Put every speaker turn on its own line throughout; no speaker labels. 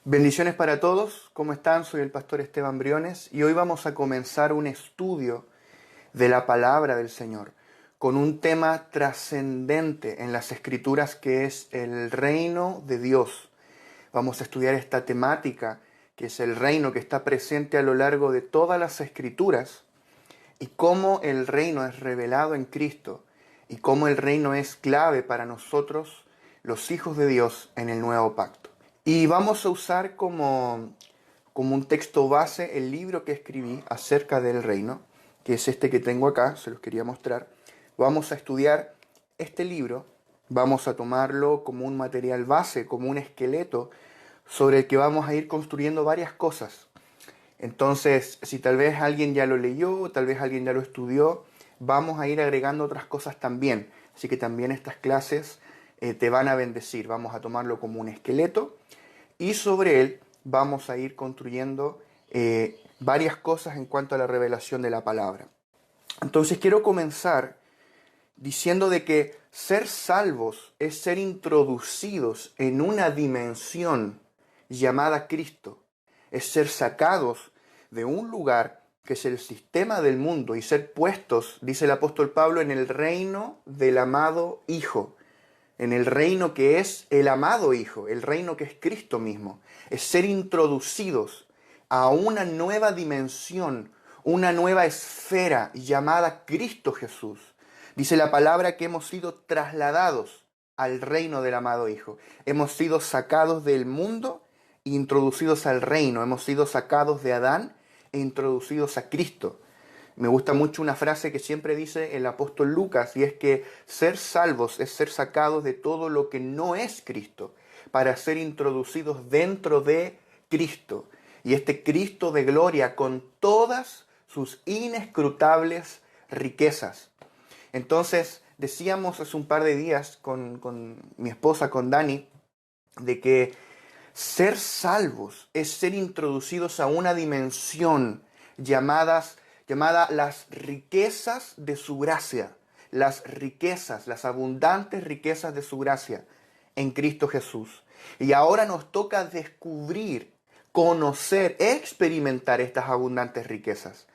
Bendiciones para todos, ¿cómo están? Soy el pastor Esteban Briones y hoy vamos a comenzar un estudio de la palabra del Señor con un tema trascendente en las Escrituras que es el reino de Dios. Vamos a estudiar esta temática que es el reino que está presente a lo largo de todas las Escrituras y cómo el reino es revelado en Cristo y cómo el reino es clave para nosotros, los hijos de Dios, en el nuevo pacto. Y vamos a usar como un texto base el libro que escribí acerca del reino, que es este que tengo acá, se los quería mostrar. Vamos a estudiar este libro, vamos a tomarlo como un material base, como un esqueleto, sobre el que vamos a ir construyendo varias cosas. Entonces, si tal vez alguien ya lo leyó, tal vez alguien ya lo estudió, vamos a ir agregando otras cosas también. Así que también estas clases te van a bendecir. Vamos a tomarlo como un esqueleto y sobre él vamos a ir construyendo varias cosas en cuanto a la revelación de la palabra. Entonces quiero comenzar diciendo de que ser salvos es ser introducidos en una dimensión llamada Cristo. Es ser sacados de un lugar que es el sistema del mundo y ser puestos, dice el apóstol Pablo, en el reino del amado Hijo. En el reino que es el amado Hijo, el reino que es Cristo mismo. Es ser introducidos a una nueva dimensión, una nueva esfera llamada Cristo Jesús. Dice la palabra que hemos sido trasladados al reino del amado Hijo. Hemos sido sacados del mundo e introducidos al reino. Hemos sido sacados de Adán e introducidos a Cristo. Me gusta mucho una frase que siempre dice el apóstol Lucas, y es que ser salvos es ser sacados de todo lo que no es Cristo, para ser introducidos dentro de Cristo. Y este Cristo de gloria con todas sus inescrutables riquezas. Entonces, decíamos hace un par de días con mi esposa, con Dani, de que ser salvos es ser introducidos a una dimensión llamada las riquezas de su gracia, las riquezas, las abundantes riquezas de su gracia en Cristo Jesús. Y ahora nos toca descubrir, conocer, experimentar estas abundantes riquezas.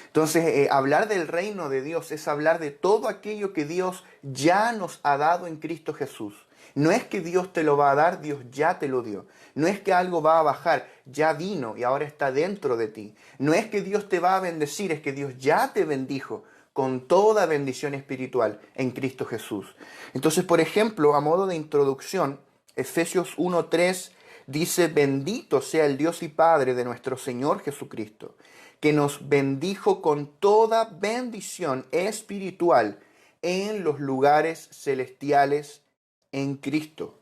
Entonces, hablar del reino de Dios es hablar de todo aquello que Dios ya nos ha dado en Cristo Jesús. No es que Dios te lo va a dar, Dios ya te lo dio. No es que algo va a bajar, ya vino y ahora está dentro de ti. No es que Dios te va a bendecir, es que Dios ya te bendijo con toda bendición espiritual en Cristo Jesús. Entonces, por ejemplo, a modo de introducción, Efesios 1:3 dice: bendito sea el Dios y Padre de nuestro Señor Jesucristo, que nos bendijo con toda bendición espiritual en los lugares celestiales en Cristo.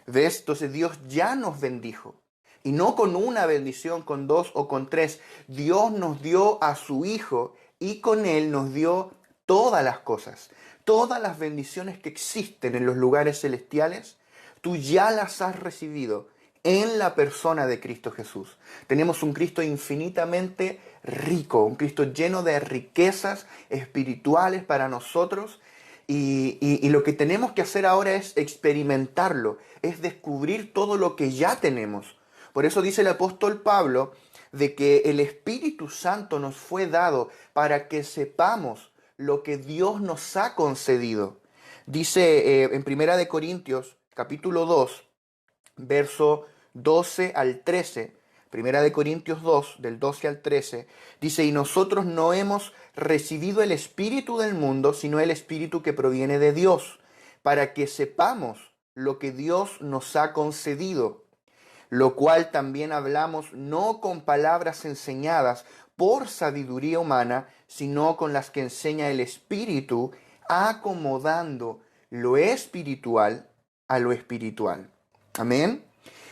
¿Ves? Entonces Dios ya nos bendijo. Y no con una bendición, con dos o con tres. Dios nos dio a su Hijo y con Él nos dio todas las cosas. Todas las bendiciones que existen en los lugares celestiales, tú ya las has recibido en la persona de Cristo Jesús. Tenemos un Cristo infinitamente rico, un Cristo lleno de riquezas espirituales para nosotros. Y lo que tenemos que hacer ahora es experimentarlo, es descubrir todo lo que ya tenemos. Por eso dice el apóstol Pablo de que el Espíritu Santo nos fue dado para que sepamos lo que Dios nos ha concedido. Dice en Primera de Corintios, capítulo 2, verso 12 al 13, Primera de Corintios 2, del 12 al 13, dice: y nosotros no hemos recibido el espíritu del mundo, sino el espíritu que proviene de Dios, para que sepamos lo que Dios nos ha concedido, lo cual también hablamos no con palabras enseñadas por sabiduría humana, sino con las que enseña el Espíritu, acomodando lo espiritual a lo espiritual. Amén.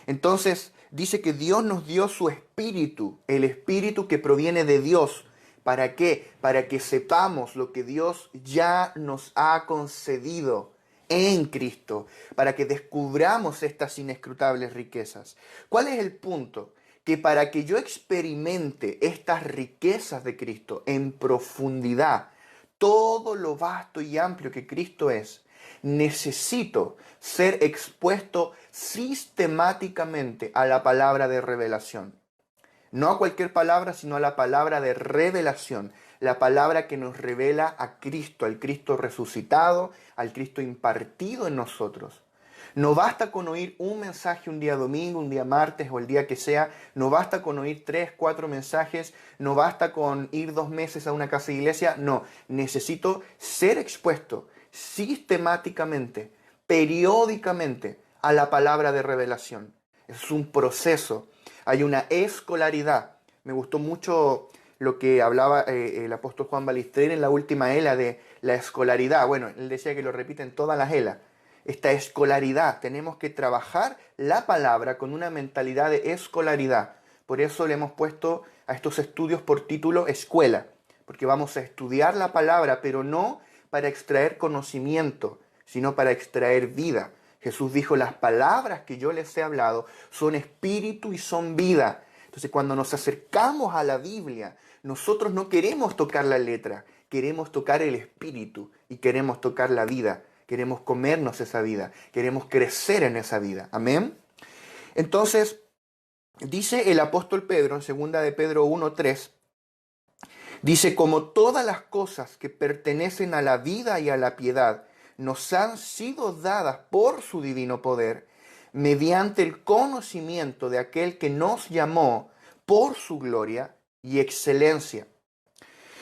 Entonces dice que Dios nos dio su espíritu, el espíritu que proviene de Dios. ¿Para qué? Para que sepamos lo que Dios ya nos ha concedido en Cristo, para que descubramos estas inescrutables riquezas. ¿Cuál es el punto? Que para que yo experimente estas riquezas de Cristo en profundidad, todo lo vasto y amplio que Cristo es, Necesito ser expuesto sistemáticamente a la palabra de revelación. No a cualquier palabra, sino a la palabra de revelación. La palabra que nos revela a Cristo, al Cristo resucitado, al Cristo impartido en nosotros. No basta con oír un mensaje un día domingo, un día martes o el día que sea. No basta con oír 3, 4 mensajes. No basta con ir 2 meses a una casa de iglesia. No, necesito ser expuesto sistemáticamente, periódicamente a la palabra de revelación. Es un proceso. Hay una escolaridad. Me gustó mucho lo que hablaba el apóstol Juan Balistreri en la última ela de la escolaridad. Bueno, él decía que lo repite en todas las elas. Esta escolaridad, tenemos que trabajar la palabra con una mentalidad de escolaridad. Por eso le hemos puesto a estos estudios por título escuela, porque vamos a estudiar la palabra, pero no para extraer conocimiento, sino para extraer vida. Jesús dijo, las palabras que yo les he hablado son espíritu y son vida. Entonces, cuando nos acercamos a la Biblia, nosotros no queremos tocar la letra, queremos tocar el espíritu y queremos tocar la vida. Queremos comernos esa vida, queremos crecer en esa vida. Amén. Entonces, dice el apóstol Pedro en 2 de Pedro 1:3, dice, como todas las cosas que pertenecen a la vida y a la piedad nos han sido dadas por su divino poder, mediante el conocimiento de aquel que nos llamó por su gloria y excelencia.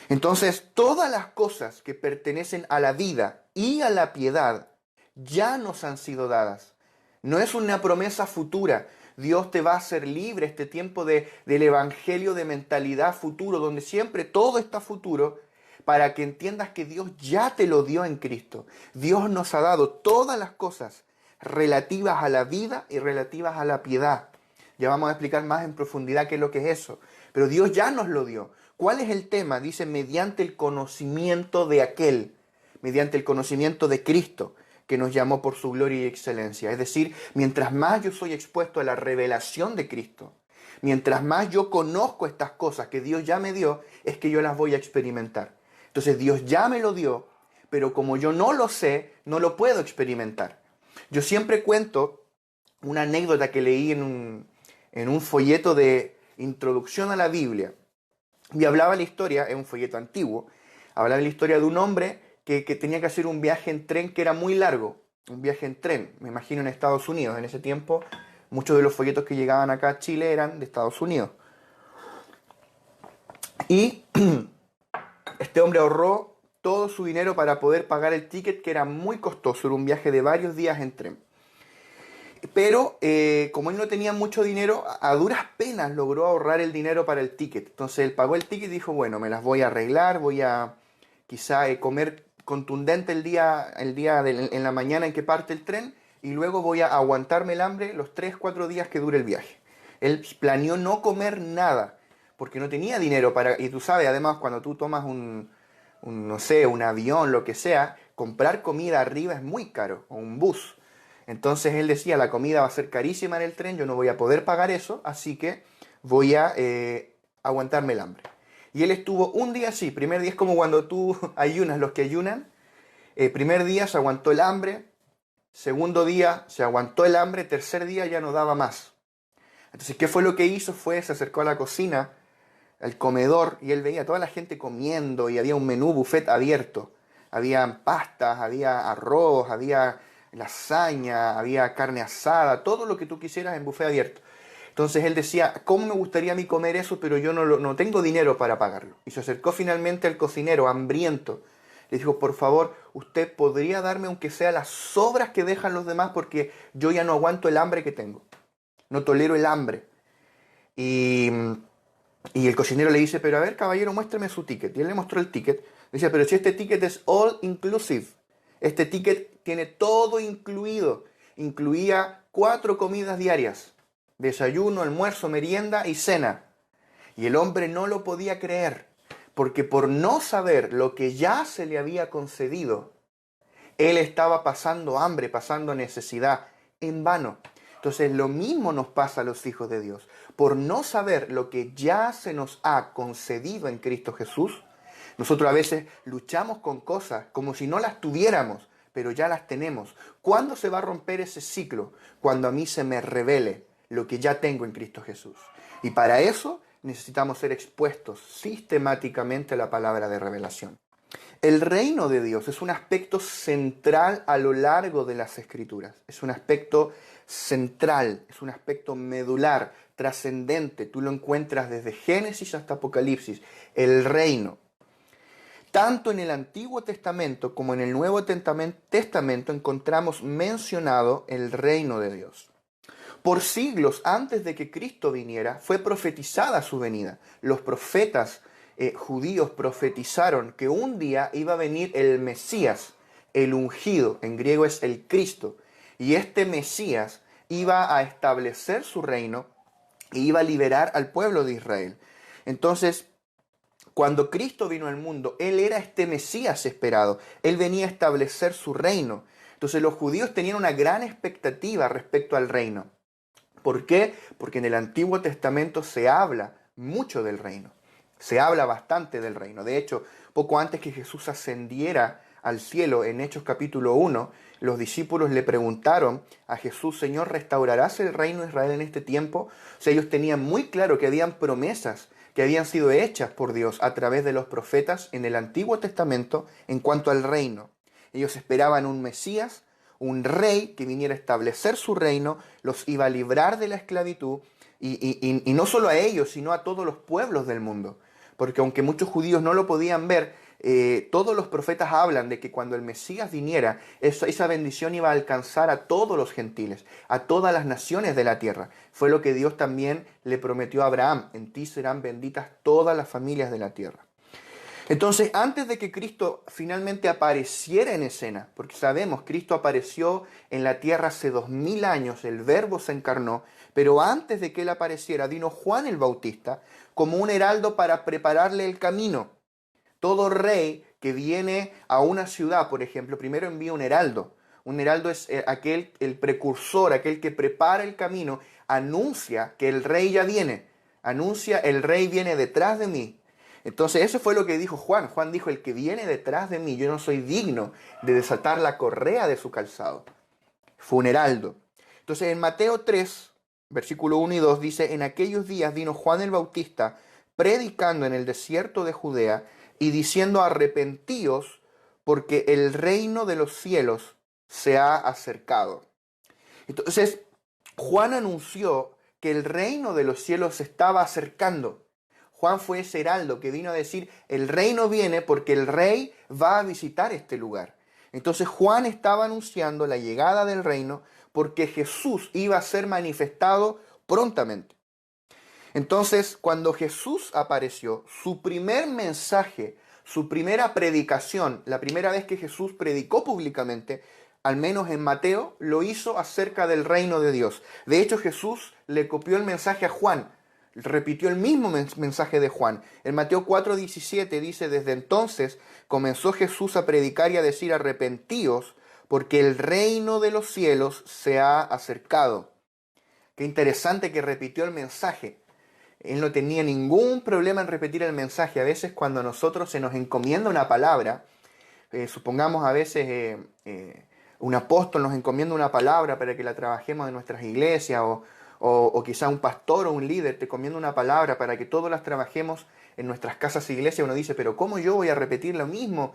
Entonces, todas las cosas que pertenecen a la vida y a la piedad ya nos han sido dadas. No es una promesa futura. Dios te va a hacer libre este tiempo del evangelio de mentalidad futuro, donde siempre todo está futuro, para que entiendas que Dios ya te lo dio en Cristo. Dios nos ha dado todas las cosas relativas a la vida y relativas a la piedad. Ya vamos a explicar más en profundidad qué es lo que es eso. Pero Dios ya nos lo dio. ¿Cuál es el tema? Dice, mediante el conocimiento de aquel, mediante el conocimiento de Cristo, que nos llamó por su gloria y excelencia. Es decir, mientras más yo soy expuesto a la revelación de Cristo, mientras más yo conozco estas cosas que Dios ya me dio, es que yo las voy a experimentar. Entonces Dios ya me lo dio, pero como yo no lo sé, no lo puedo experimentar. Yo siempre cuento una anécdota que leí en un folleto de introducción a la Biblia. Y hablaba la historia, es un folleto antiguo, hablaba la historia de un hombre que tenía que hacer un viaje en tren que era muy largo, un viaje en tren, me imagino en Estados Unidos. En ese tiempo muchos de los folletos que llegaban acá a Chile eran de Estados Unidos. Y este hombre ahorró todo su dinero para poder pagar el ticket, que era muy costoso, era un viaje de varios días en tren. Pero como él no tenía mucho dinero, a duras penas logró ahorrar el dinero para el ticket. Entonces él pagó el ticket y dijo, bueno, me las voy a arreglar, voy a quizá comer contundente en la mañana en que parte el tren, y luego voy a aguantarme el hambre los 3, 4 días que dure el viaje. Él planeó no comer nada, porque no tenía dinero para... Y tú sabes, además, cuando tú tomas no sé, un avión, lo que sea, comprar comida arriba es muy caro, o un bus. Entonces él decía, la comida va a ser carísima en el tren, yo no voy a poder pagar eso, así que voy a aguantarme el hambre. Y él estuvo un día así. Primer día es como cuando tú ayunas, los que ayunan. Primer día se aguantó el hambre, segundo día se aguantó el hambre, tercer día ya no daba más. Entonces, ¿qué fue lo que hizo? Se acercó a la cocina, al comedor, y él veía a toda la gente comiendo, y había un menú buffet abierto. Había pastas, había arroz, había lasaña, había carne asada, todo lo que tú quisieras en buffet abierto. Entonces él decía, ¿cómo me gustaría a mí comer eso? Pero yo no tengo dinero para pagarlo. Y se acercó finalmente al cocinero, hambriento. Le dijo, por favor, ¿usted podría darme aunque sea las sobras que dejan los demás? Porque yo ya no aguanto el hambre que tengo. No tolero el hambre. Y el cocinero le dice, pero a ver, caballero, muéstrame su ticket. Y él le mostró el ticket. Dice, pero si este ticket es all inclusive. Este ticket tiene todo incluido. Incluía 4 comidas diarias. Desayuno, almuerzo, merienda y cena. Y el hombre no lo podía creer, porque por no saber lo que ya se le había concedido, él estaba pasando hambre, pasando necesidad, en vano. Entonces lo mismo nos pasa a los hijos de Dios. Por no saber lo que ya se nos ha concedido en Cristo Jesús, nosotros a veces luchamos con cosas como si no las tuviéramos, pero ya las tenemos. ¿Cuándo se va a romper ese ciclo? Cuando a mí se me revele lo que ya tengo en Cristo Jesús. Y para eso necesitamos ser expuestos sistemáticamente a la palabra de revelación. El reino de Dios es un aspecto central a lo largo de las Escrituras. Es un aspecto central, es un aspecto medular, trascendente. Tú lo encuentras desde Génesis hasta Apocalipsis. El reino. Tanto en el Antiguo Testamento como en el Nuevo Testamento encontramos mencionado el reino de Dios. Por siglos antes de que Cristo viniera, fue profetizada su venida. Los profetas judíos profetizaron que un día iba a venir el Mesías, el ungido, en griego es el Cristo, y este Mesías iba a establecer su reino e iba a liberar al pueblo de Israel. Entonces, cuando Cristo vino al mundo, Él era este Mesías esperado, Él venía a establecer su reino. Entonces los judíos tenían una gran expectativa respecto al reino. ¿Por qué? Porque en el Antiguo Testamento se habla mucho del reino. Se habla bastante del reino. De hecho, poco antes que Jesús ascendiera al cielo, en Hechos capítulo 1, los discípulos le preguntaron a Jesús: Señor, ¿restaurarás el reino de Israel en este tiempo? O sea, ellos tenían muy claro que habían promesas que habían sido hechas por Dios a través de los profetas en el Antiguo Testamento en cuanto al reino. Ellos esperaban un Mesías, un rey que viniera a establecer su reino, los iba a librar de la esclavitud, y no solo a ellos, sino a todos los pueblos del mundo. Porque aunque muchos judíos no lo podían ver, todos los profetas hablan de que cuando el Mesías viniera, esa bendición iba a alcanzar a todos los gentiles, a todas las naciones de la tierra. Fue lo que Dios también le prometió a Abraham: en ti serán benditas todas las familias de la tierra. Entonces, antes de que Cristo finalmente apareciera en escena, porque sabemos, Cristo apareció en la tierra hace 2000 años, el Verbo se encarnó, pero antes de que Él apareciera, vino Juan el Bautista como un heraldo para prepararle el camino. Todo rey que viene a una ciudad, por ejemplo, primero envía un heraldo. Un heraldo es el precursor, aquel que prepara el camino, anuncia que el rey ya viene, anuncia: el rey viene detrás de mí. Entonces eso fue lo que dijo Juan. Juan dijo: el que viene detrás de mí, yo no soy digno de desatar la correa de su calzado. Fue un heraldo. Entonces en Mateo 3, versículo 1 y 2 dice: en aquellos días vino Juan el Bautista predicando en el desierto de Judea y diciendo: arrepentíos, porque el reino de los cielos se ha acercado. Entonces Juan anunció que el reino de los cielos se estaba acercando. Juan fue ese heraldo que vino a decir: el reino viene porque el rey va a visitar este lugar. Entonces Juan estaba anunciando la llegada del reino porque Jesús iba a ser manifestado prontamente. Entonces, cuando Jesús apareció, su primer mensaje, su primera predicación, la primera vez que Jesús predicó públicamente, al menos en Mateo, lo hizo acerca del reino de Dios. De hecho, Jesús le copió el mensaje a Juan. Repitió el mismo mensaje de Juan. En Mateo 4:17 dice: desde entonces comenzó Jesús a predicar y a decir: arrepentíos, porque el reino de los cielos se ha acercado. Qué interesante que repitió el mensaje. Él no tenía ningún problema en repetir el mensaje. A veces cuando a nosotros se nos encomienda una palabra, supongamos a veces un apóstol nos encomienda una palabra para que la trabajemos en nuestras iglesias, o quizá un pastor o un líder te encomienda una palabra para que todos las trabajemos en nuestras casas e iglesias. Uno dice: pero ¿cómo yo voy a repetir lo mismo?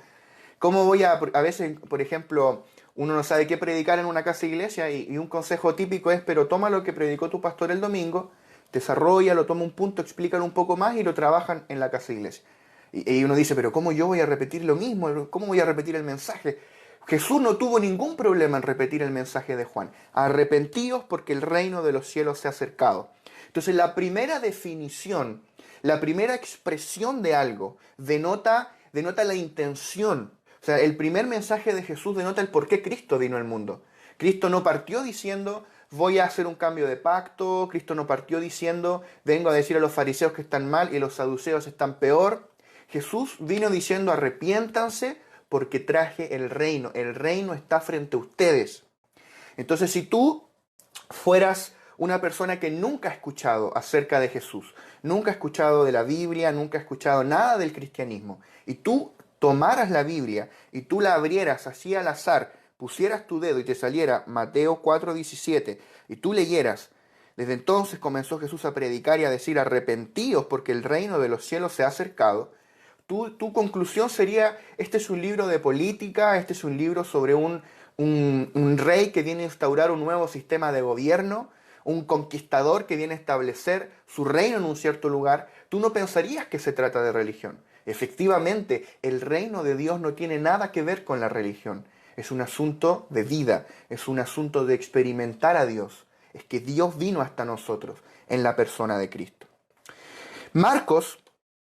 ¿Cómo voy a veces, por ejemplo, uno no sabe qué predicar en una casa e iglesia, y un consejo típico es: pero toma lo que predicó tu pastor el domingo, desarrolla, lo toma un punto, explícalo un poco más y lo trabajan en la casa e iglesia. Y uno dice: pero ¿cómo yo voy a repetir lo mismo? ¿Cómo voy a repetir el mensaje? Jesús no tuvo ningún problema en repetir el mensaje de Juan: arrepentíos porque el reino de los cielos se ha acercado. Entonces la primera definición, la primera expresión de algo denota la intención. O sea, el primer mensaje de Jesús denota el por qué Cristo vino al mundo. Cristo no partió diciendo: voy a hacer un cambio de pacto. Cristo no partió diciendo: vengo a decir a los fariseos que están mal y los saduceos están peor. Jesús vino diciendo: arrepiéntanse porque traje el reino. El reino está frente a ustedes. Entonces, si tú fueras una persona que nunca ha escuchado acerca de Jesús, nunca ha escuchado de la Biblia, nunca ha escuchado nada del cristianismo, y tú tomaras la Biblia y tú la abrieras así al azar pusieras tu dedo y te saliera Mateo 4:17 y tú leyeras, desde entonces comenzó Jesús a predicar y a decir, arrepentíos porque el reino de los cielos se ha acercado, tu conclusión sería, este es un libro de política, este es un libro sobre un rey que viene a instaurar un nuevo sistema de gobierno, un conquistador que viene a establecer su reino en un cierto lugar. Tú no pensarías que se trata de religión. Efectivamente, el reino de Dios no tiene nada que ver con la religión. Es un asunto de vida, es un asunto de experimentar a Dios. Es que Dios vino hasta nosotros en la persona de Cristo. Marcos,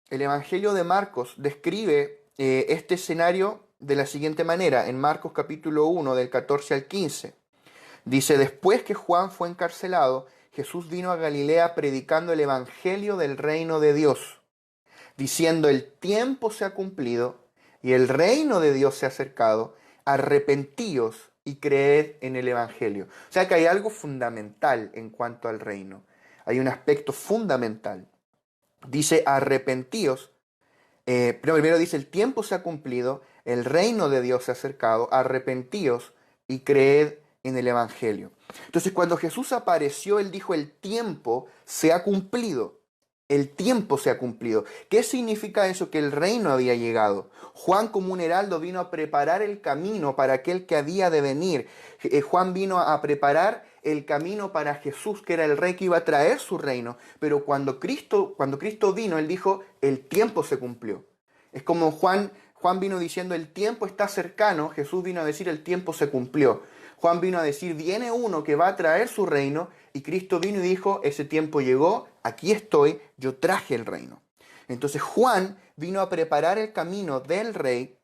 el Evangelio de Marcos, describe este escenario de la siguiente manera, en Marcos capítulo 1, del 14 al 15. Dice, después que Juan fue encarcelado, Jesús vino a Galilea predicando el Evangelio del reino de Dios, diciendo, el tiempo se ha cumplido y el reino de Dios se ha acercado, arrepentíos y creed en el Evangelio. O sea que hay algo fundamental en cuanto al reino. Hay un aspecto fundamental. Dice, arrepentíos. Primero dice, el tiempo se ha cumplido, el reino de Dios se ha acercado, arrepentíos y creed en el Evangelio. Entonces, cuando Jesús apareció, Él dijo, el tiempo se ha cumplido. El tiempo se ha cumplido. ¿Qué significa eso? Que el reino había llegado. Juan, como un heraldo, vino a preparar el camino para aquel que había de venir. Juan vino a preparar el camino para Jesús, que era el rey que iba a traer su reino. Pero cuando Cristo vino, Él dijo, el tiempo se cumplió. Es como Juan vino diciendo, el tiempo está cercano. Jesús vino a decir, el tiempo se cumplió. Juan vino a decir, viene uno que va a traer su reino, y Cristo vino y dijo, ese tiempo llegó, aquí estoy, yo traje el reino. Entonces Juan vino a preparar el camino del rey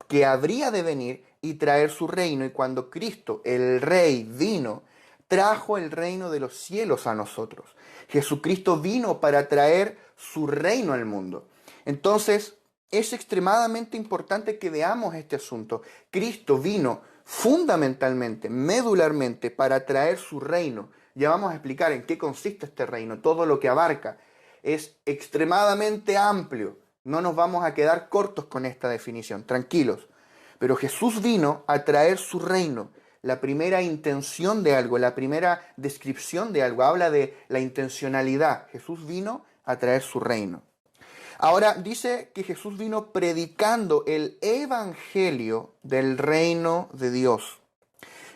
que habría de venir y traer su reino, y cuando Cristo, el rey, vino, trajo el reino de los cielos a nosotros. Jesucristo vino para traer su reino al mundo. Entonces, es extremadamente importante que veamos este asunto. Cristo vino fundamentalmente, medularmente, para traer su reino. Ya vamos a explicar en qué consiste este reino, todo lo que abarca. Es extremadamente amplio. No nos vamos a quedar cortos con esta definición, tranquilos. Pero Jesús vino a traer su reino. La primera intención de algo, la primera descripción de algo, habla de la intencionalidad. Jesús vino a traer su reino. Ahora dice que Jesús vino predicando el evangelio del reino de Dios.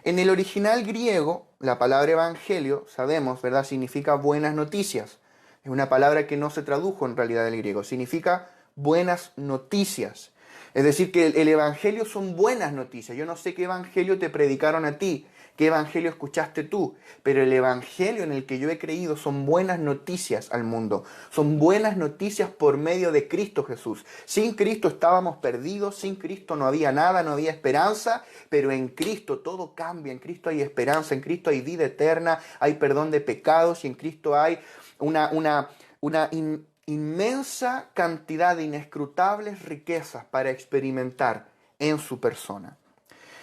En el original griego, la palabra evangelio, sabemos, ¿verdad?, significa buenas noticias. Es una palabra que no se tradujo en realidad del griego, significa buenas noticias. Es decir, que el evangelio son buenas noticias. Yo no sé qué evangelio te predicaron a ti, qué evangelio escuchaste tú, pero el evangelio en el que yo he creído son buenas noticias al mundo. Son buenas noticias por medio de Cristo Jesús. Sin Cristo estábamos perdidos, sin Cristo no había nada, no había esperanza, pero en Cristo todo cambia, en Cristo hay esperanza, en Cristo hay vida eterna, hay perdón de pecados y en Cristo hay una inmensa cantidad de inescrutables riquezas para experimentar en su persona.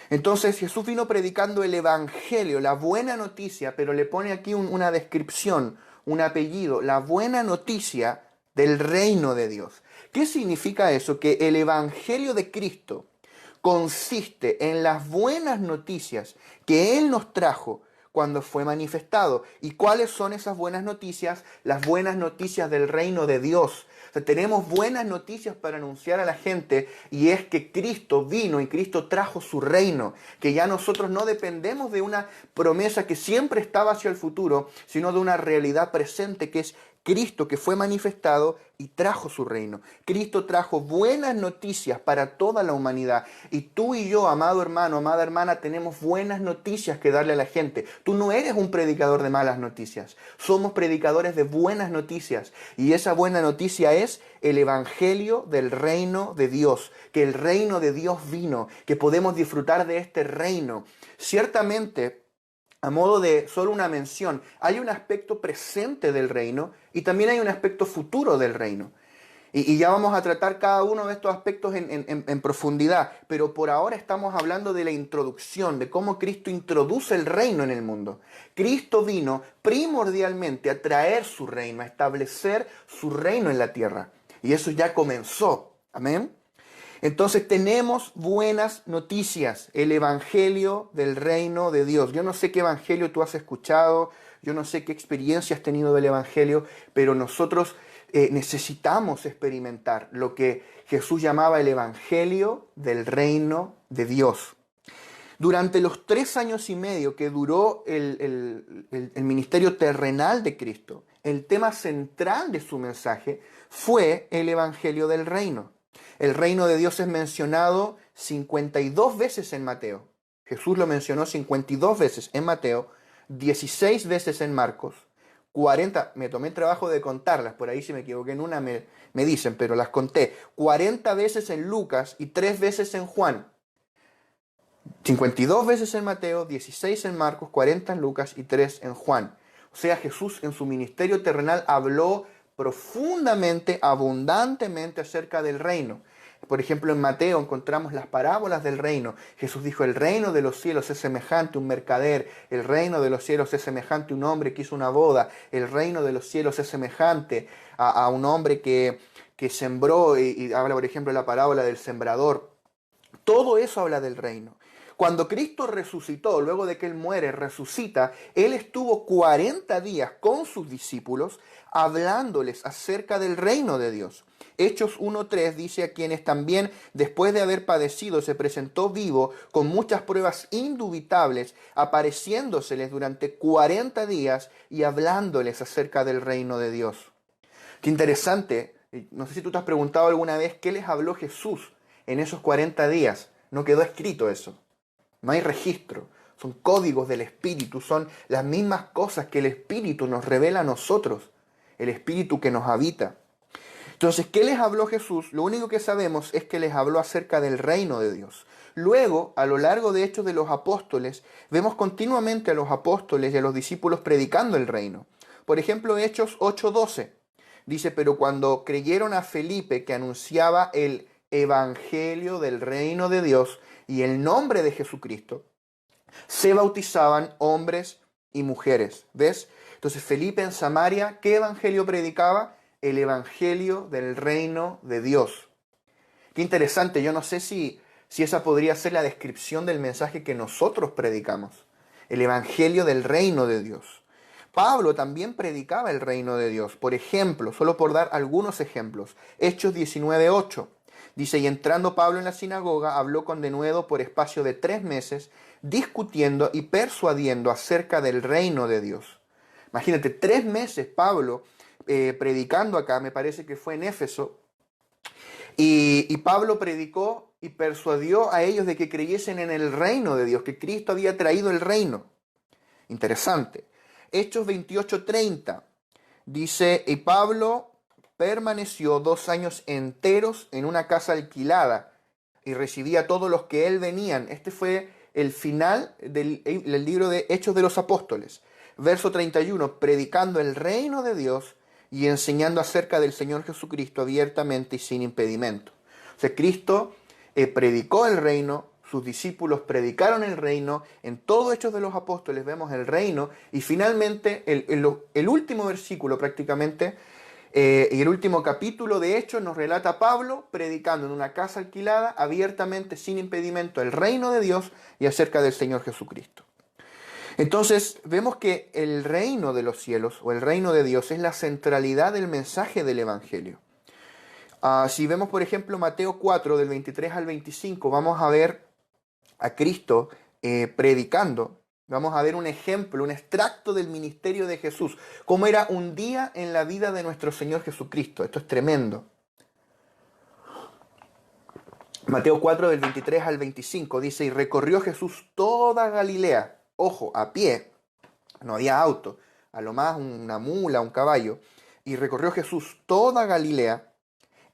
Entonces Jesús vino predicando el evangelio, la buena noticia, pero le pone aquí una descripción, un apellido, la buena noticia del reino de Dios. ¿Qué significa eso? Que el evangelio de Cristo consiste en las buenas noticias que Él nos trajo cuando fue manifestado. ¿Y cuáles son esas buenas noticias? Las buenas noticias del reino de Dios. O sea, tenemos buenas noticias para anunciar a la gente, y es que Cristo vino y Cristo trajo su reino, que ya nosotros no dependemos de una promesa que siempre estaba hacia el futuro, sino de una realidad presente que es Cristo, que fue manifestado y trajo su reino. Cristo trajo buenas noticias para toda la humanidad. Y tú y yo, amado hermano, amada hermana, tenemos buenas noticias que darle a la gente. Tú no eres un predicador de malas noticias. Somos predicadores de buenas noticias. Y esa buena noticia es el evangelio del reino de Dios. Que el reino de Dios vino, que podemos disfrutar de este reino. Ciertamente, a modo de solo una mención, hay un aspecto presente del reino y también hay un aspecto futuro del reino. Y ya vamos a tratar cada uno de estos aspectos en profundidad, pero por ahora estamos hablando de la introducción, de cómo Cristo introduce el reino en el mundo. Cristo vino primordialmente a traer su reino, a establecer su reino en la tierra. Y eso ya comenzó. Amén. Entonces tenemos buenas noticias, el Evangelio del reino de Dios. Yo no sé qué Evangelio tú has escuchado, yo no sé qué experiencia has tenido del Evangelio, pero nosotros necesitamos experimentar lo que Jesús llamaba el Evangelio del reino de Dios. Durante los 3 años y medio que duró el ministerio terrenal de Cristo, el tema central de su mensaje fue el Evangelio del reino. El reino de Dios es mencionado 52 veces en Mateo. Jesús lo mencionó 52 veces en Mateo, 16 veces en Marcos, 40, me tomé el trabajo de contarlas, por ahí si me equivoqué en una me dicen, pero las conté, 40 veces en Lucas y 3 veces en Juan. 52 veces en Mateo, 16 en Marcos, 40 en Lucas y 3 en Juan. O sea, Jesús en su ministerio terrenal habló profundamente, abundantemente acerca del reino. Por ejemplo, en Mateo encontramos las parábolas del reino. Jesús dijo, el reino de los cielos es semejante a un mercader, el reino de los cielos es semejante a un hombre que hizo una boda, el reino de los cielos es semejante a un hombre que sembró, y habla, por ejemplo, de la parábola del sembrador. Todo eso habla del reino. Cuando Cristo resucitó, luego de que Él muere, resucita, Él estuvo 40 días con sus discípulos hablándoles acerca del reino de Dios. Hechos 1.3 dice a quienes también, después de haber padecido, se presentó vivo con muchas pruebas indubitables, apareciéndoseles durante 40 días y hablándoles acerca del reino de Dios. Qué interesante. No sé si tú te has preguntado alguna vez qué les habló Jesús en esos 40 días. No quedó escrito eso. No hay registro. Son códigos del Espíritu. Son las mismas cosas que el Espíritu nos revela a nosotros. El Espíritu que nos habita. Entonces, ¿qué les habló Jesús? Lo único que sabemos es que les habló acerca del reino de Dios. Luego, a lo largo de Hechos de los Apóstoles, vemos continuamente a los apóstoles y a los discípulos predicando el reino. Por ejemplo, Hechos 8:12. Dice, pero cuando creyeron a Felipe que anunciaba el Evangelio del reino de Dios y el nombre de Jesucristo, se bautizaban hombres y mujeres. ¿Ves? Entonces Felipe en Samaria, ¿qué evangelio predicaba? El Evangelio del reino de Dios. Qué interesante, yo no sé si esa podría ser la descripción del mensaje que nosotros predicamos. El Evangelio del reino de Dios. Pablo también predicaba el reino de Dios. Por ejemplo, solo por dar algunos ejemplos, Hechos 19:8. Dice, y entrando Pablo en la sinagoga, habló con denuedo por espacio de 3 meses, discutiendo y persuadiendo acerca del reino de Dios. Imagínate, 3 meses Pablo predicando acá, me parece que fue en Éfeso, y Pablo predicó y persuadió a ellos de que creyesen en el reino de Dios, que Cristo había traído el reino. Interesante. Hechos 28:30 dice, y Pablo permaneció 2 años enteros en una casa alquilada y recibía a todos los que él venían. Este fue el final del libro de Hechos de los Apóstoles. Verso 31, predicando el reino de Dios y enseñando acerca del Señor Jesucristo abiertamente y sin impedimento. O sea, Cristo predicó el reino, sus discípulos predicaron el reino, en todo Hechos de los Apóstoles vemos el reino, y finalmente el último versículo prácticamente, y el último capítulo de Hechos nos relata a Pablo predicando en una casa alquilada, abiertamente, sin impedimento, el reino de Dios y acerca del Señor Jesucristo. Entonces vemos que el reino de los cielos o el reino de Dios es la centralidad del mensaje del Evangelio. Si vemos por ejemplo Mateo 4 del 23 al 25, vamos a ver a Cristo predicando. Vamos a ver un ejemplo, un extracto del ministerio de Jesús, cómo era un día en la vida de nuestro Señor Jesucristo. Esto es tremendo. Mateo 4 del 23 al 25 dice, y recorrió Jesús toda Galilea, ojo, a pie, no había auto, a lo más una mula, un caballo, y recorrió Jesús toda Galilea,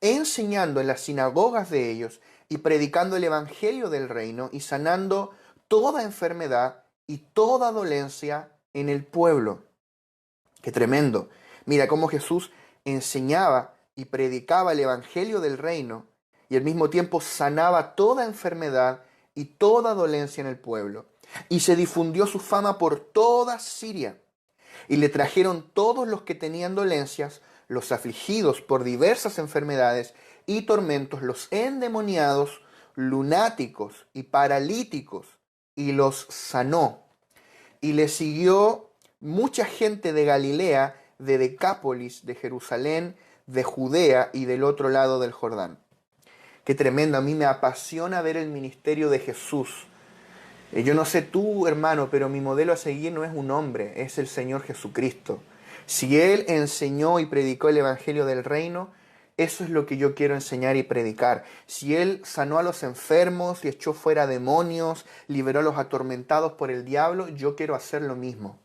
enseñando en las sinagogas de ellos y predicando el evangelio del reino y sanando toda enfermedad y toda dolencia en el pueblo. Qué tremendo. Mira cómo Jesús enseñaba y predicaba el evangelio del reino y al mismo tiempo sanaba toda enfermedad y toda dolencia en el pueblo. Y se difundió su fama por toda Siria. Y le trajeron todos los que tenían dolencias, los afligidos por diversas enfermedades y tormentos, los endemoniados, lunáticos y paralíticos, y los sanó. Y le siguió mucha gente de Galilea, de Decápolis, de Jerusalén, de Judea y del otro lado del Jordán. Qué tremendo, a mí me apasiona ver el ministerio de Jesús. Yo no sé tú, hermano, pero mi modelo a seguir no es un hombre, es el Señor Jesucristo. Si Él enseñó y predicó el Evangelio del Reino, eso es lo que yo quiero enseñar y predicar. Si Él sanó a los enfermos y echó fuera demonios, liberó a los atormentados por el diablo, yo quiero hacer lo mismo.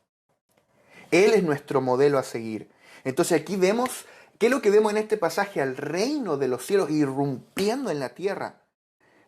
Él es nuestro modelo a seguir. Entonces aquí vemos, ¿qué es lo que vemos en este pasaje? Al reino de los cielos irrumpiendo en la tierra.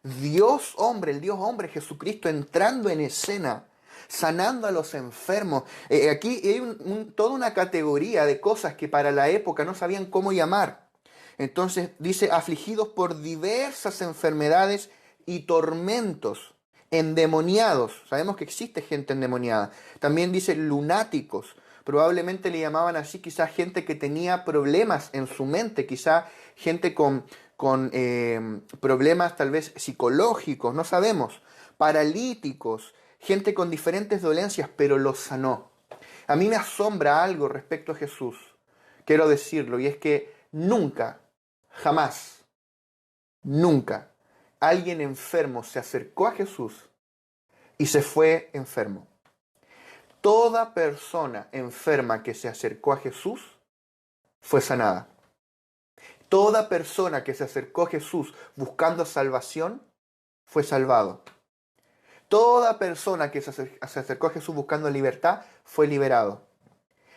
Dios hombre, el Dios hombre Jesucristo entrando en escena, sanando a los enfermos. Aquí hay toda una categoría de cosas que para la época no sabían cómo llamar. Entonces dice, afligidos por diversas enfermedades y tormentos, endemoniados. Sabemos que existe gente endemoniada. También dice lunáticos. Probablemente le llamaban así quizás gente que tenía problemas en su mente, quizás gente con problemas tal vez psicológicos, no sabemos, paralíticos, gente con diferentes dolencias, pero los sanó. A mí me asombra algo respecto a Jesús, quiero decirlo, y es que nunca, jamás, nunca alguien enfermo se acercó a Jesús y se fue enfermo. Toda persona enferma que se acercó a Jesús fue sanada. Toda persona que se acercó a Jesús buscando salvación fue salvado. Toda persona que se acercó a Jesús buscando libertad fue liberado.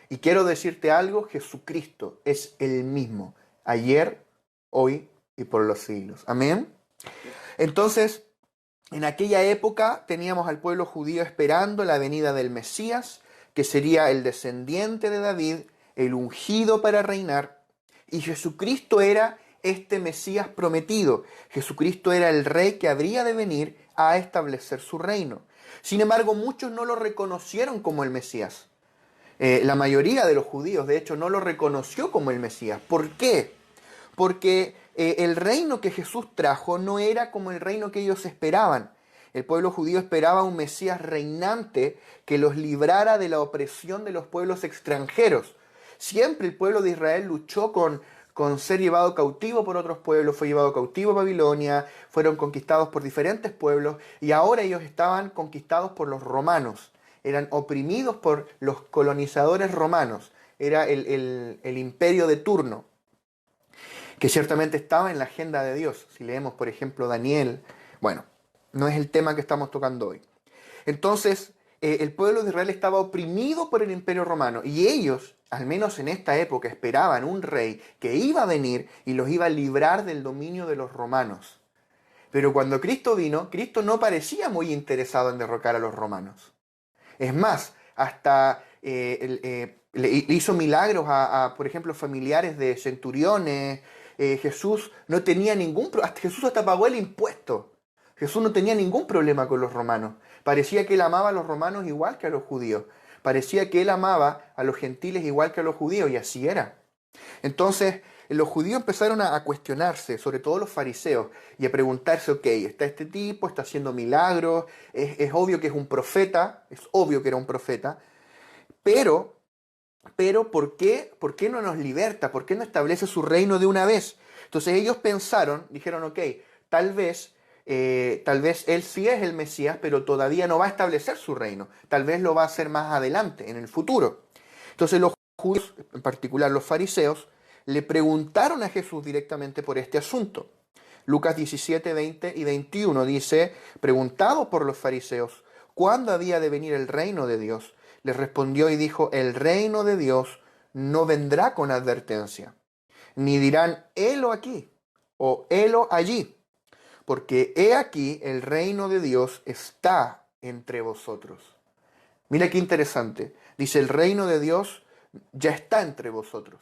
Y quiero decirte algo, Jesucristo es el mismo, ayer, hoy y por los siglos. Amén. Entonces, en aquella época teníamos al pueblo judío esperando la venida del Mesías, que sería el descendiente de David, el ungido para reinar. Y Jesucristo era este Mesías prometido. Jesucristo era el rey que habría de venir a establecer su reino. Sin embargo, muchos no lo reconocieron como el Mesías. La mayoría de los judíos, de hecho, no lo reconoció como el Mesías. ¿Por qué? Porque el reino que Jesús trajo no era como el reino que ellos esperaban. El pueblo judío esperaba un Mesías reinante que los librara de la opresión de los pueblos extranjeros. Siempre el pueblo de Israel luchó con ser llevado cautivo por otros pueblos, fue llevado cautivo a Babilonia, fueron conquistados por diferentes pueblos y ahora ellos estaban conquistados por los romanos. Eran oprimidos por los colonizadores romanos. Era el imperio de turno, que ciertamente estaba en la agenda de Dios. Si leemos, por ejemplo, Daniel, bueno, no es el tema que estamos tocando hoy. Entonces, el pueblo de Israel estaba oprimido por el imperio romano y ellos, al menos en esta época, esperaban un rey que iba a venir y los iba a librar del dominio de los romanos. Pero cuando Cristo vino, Cristo no parecía muy interesado en derrocar a los romanos. Es más, hasta le hizo milagros por ejemplo, familiares de centuriones. Jesús no tenía Jesús hasta pagó el impuesto. Jesús no tenía ningún problema con los romanos. Parecía que él amaba a los romanos igual que a los judíos. Parecía que él amaba a los gentiles igual que a los judíos, y así era. Entonces, los judíos empezaron a cuestionarse, sobre todo los fariseos, y a preguntarse, ok, está este tipo, está haciendo milagros, es obvio que es un profeta, es obvio que era un profeta, pero ¿por qué no nos liberta? ¿Por qué no establece su reino de una vez? Entonces ellos dijeron, ok, tal vez él sí es el Mesías, pero todavía no va a establecer su reino. Tal vez lo va a hacer más adelante, en el futuro. Entonces los judíos, en particular los fariseos, le preguntaron a Jesús directamente por este asunto. Lucas 17, 20 y 21 dice, preguntado por los fariseos, ¿cuándo había de venir el reino de Dios? Les respondió y dijo, el reino de Dios no vendrá con advertencia, ni dirán, helo aquí o helo allí, porque he aquí el reino de Dios está entre vosotros. Mira qué interesante. Dice, el reino de Dios ya está entre vosotros.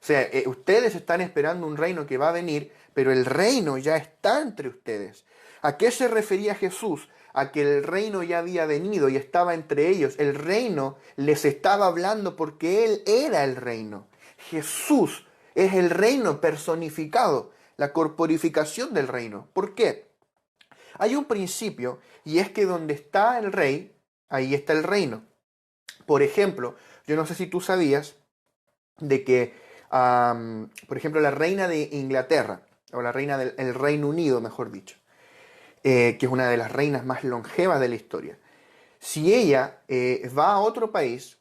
O sea, ustedes están esperando un reino que va a venir, pero el reino ya está entre ustedes. ¿A qué se refería Jesús? A que el reino ya había venido y estaba entre ellos. El reino les estaba hablando porque Él era el reino. Jesús Es el reino personificado, la corporificación del reino. ¿Por qué? Hay un principio y es que donde está el rey, ahí está el reino. Por ejemplo, yo no sé si tú sabías de que, por ejemplo, la reina de Inglaterra, o la reina del el Reino Unido, mejor dicho, que es una de las reinas más longevas de la historia, si ella va a otro país,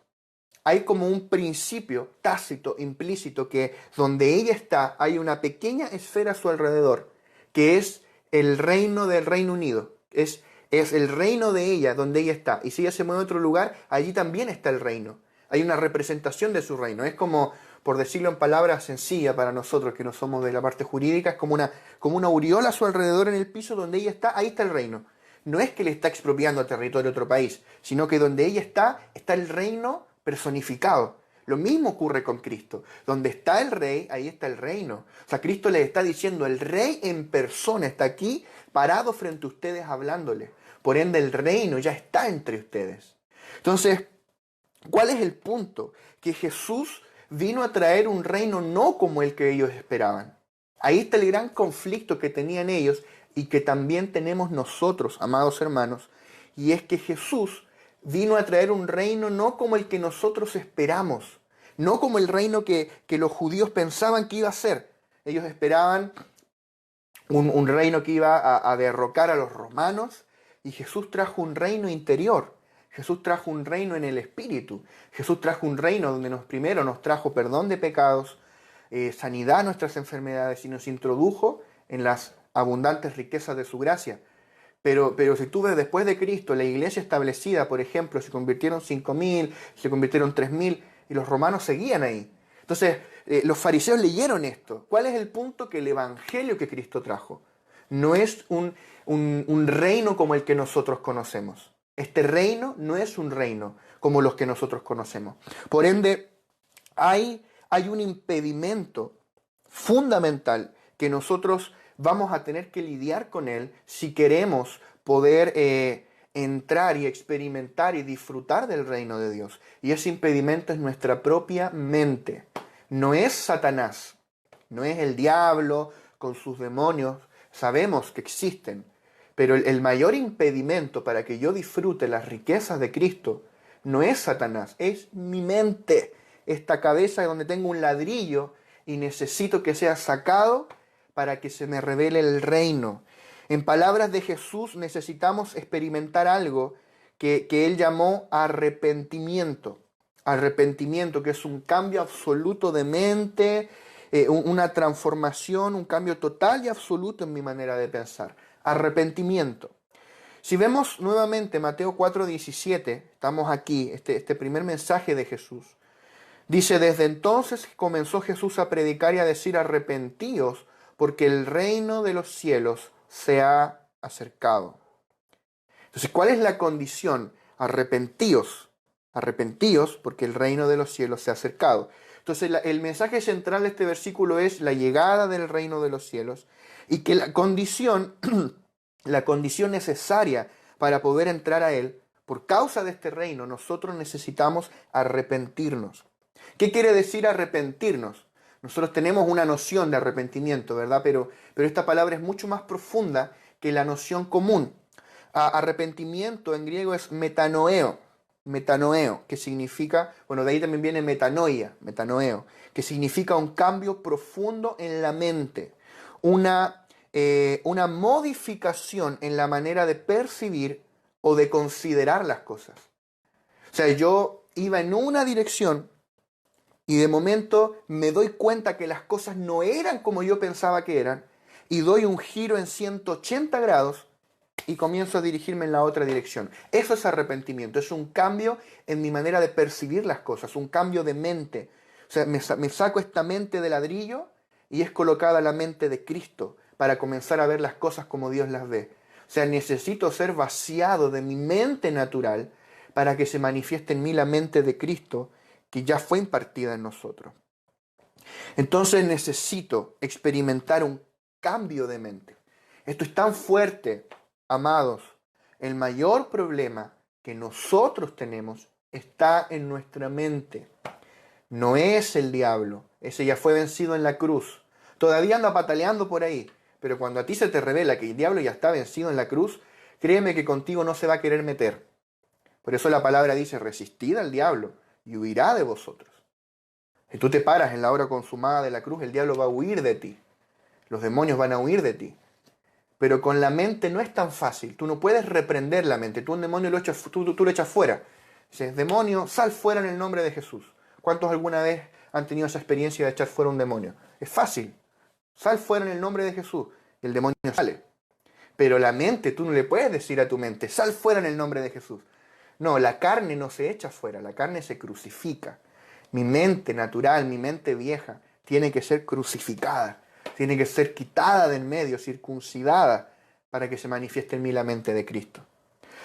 hay como un principio tácito, implícito, que donde ella está hay una pequeña esfera a su alrededor, que es el reino del Reino Unido. Es el reino de ella, donde ella está. Y si ella se mueve a otro lugar, allí también está el reino. Hay una representación de su reino. Es como, por decirlo en palabras sencillas para nosotros que no somos de la parte jurídica, es como una aureola a su alrededor en el piso donde ella está, ahí está el reino. No es que le está expropiando territorio a otro país, sino que donde ella está el reino personificado. Lo mismo ocurre con Cristo. Donde está el rey, ahí está el reino. O sea, Cristo les está diciendo, el rey en persona está aquí, parado frente a ustedes hablándole. Por ende, el reino ya está entre ustedes. Entonces, ¿cuál es el punto? Que Jesús vino a traer un reino no como el que ellos esperaban. Ahí está el gran conflicto que tenían ellos y que también tenemos nosotros, amados hermanos, y es que Jesús vino a traer un reino no como el que nosotros esperamos, no como el reino que los judíos pensaban que iba a ser. Ellos esperaban un reino que iba a derrocar a los romanos, y Jesús trajo un reino interior. Jesús trajo un reino en el espíritu. Jesús trajo un reino donde primero nos trajo perdón de pecados, sanidad a nuestras enfermedades y nos introdujo en las abundantes riquezas de su gracia. Pero si tú ves después de Cristo, la iglesia establecida, por ejemplo, se convirtieron 5.000, se convirtieron 3.000 y los romanos seguían ahí. Entonces, los fariseos leyeron esto. ¿Cuál es el punto? Que el evangelio que Cristo trajo no es un reino como el que nosotros conocemos. Este reino no es un reino como los que nosotros conocemos. Por ende, hay un impedimento fundamental que nosotros vamos a tener que lidiar con él si queremos poder entrar y experimentar y disfrutar del reino de Dios. Y ese impedimento es nuestra propia mente. No es Satanás, no es el diablo con sus demonios. Sabemos que existen, pero el mayor impedimento para que yo disfrute las riquezas de Cristo no es Satanás, es mi mente, esta cabeza donde tengo un ladrillo y necesito que sea sacado para que se me revele el reino. En palabras de Jesús, necesitamos experimentar algo que Él llamó arrepentimiento. Arrepentimiento, que es un cambio absoluto de mente, una transformación, un cambio total y absoluto en mi manera de pensar. Arrepentimiento. Si vemos nuevamente Mateo 4:17, estamos aquí, este primer mensaje de Jesús. Dice, desde entonces comenzó Jesús a predicar y a decir, arrepentíos, porque el reino de los cielos se ha acercado. Entonces, ¿cuál es la condición? Arrepentíos. Arrepentíos, porque el reino de los cielos se ha acercado. Entonces, el mensaje central de este versículo es la llegada del reino de los cielos y que la condición necesaria para poder entrar a él, por causa de este reino, nosotros necesitamos arrepentirnos. ¿Qué quiere decir arrepentirnos? Nosotros tenemos una noción de arrepentimiento, ¿verdad? Pero esta palabra es mucho más profunda que la noción común. Arrepentimiento en griego es metanoeo, que significa, bueno, de ahí también viene metanoia, metanoeo, que significa un cambio profundo en la mente, una modificación en la manera de percibir o de considerar las cosas. O sea, yo iba en una dirección y de momento me doy cuenta que las cosas no eran como yo pensaba que eran y doy un giro en 180 grados y comienzo a dirigirme en la otra dirección. Eso es arrepentimiento, es un cambio en mi manera de percibir las cosas, un cambio de mente. O sea, me saco esta mente de ladrillo y es colocada la mente de Cristo para comenzar a ver las cosas como Dios las ve. O sea, necesito ser vaciado de mi mente natural para que se manifieste en mí la mente de Cristo que ya fue impartida en nosotros. Entonces necesito experimentar un cambio de mente. Esto es tan fuerte, amados. El mayor problema que nosotros tenemos está en nuestra mente. No es el diablo, Ese ya fue vencido en la cruz. Todavía anda pataleando por ahí. Pero cuando a ti se te revela que el diablo ya está vencido en la cruz, créeme que contigo no se va a querer meter. Por eso la palabra dice, resistid al diablo y huirá de vosotros. Si tú te paras en la hora consumada de la cruz, el diablo va a huir de ti. Los demonios van a huir de ti. Pero con la mente no es tan fácil. Tú no puedes reprender la mente. Tú un demonio tú lo echas fuera. Dices, demonio, sal fuera en el nombre de Jesús. ¿Cuántos alguna vez han tenido esa experiencia de echar fuera un demonio? Es fácil. Sal fuera en el nombre de Jesús. Y el demonio sale. Pero la mente, tú no le puedes decir a tu mente, sal fuera en el nombre de Jesús. No, la carne no se echa fuera, la carne se crucifica. Mi mente natural, mi mente vieja, tiene que ser crucificada. Tiene que ser quitada del medio, circuncidada, para que se manifieste en mí la mente de Cristo.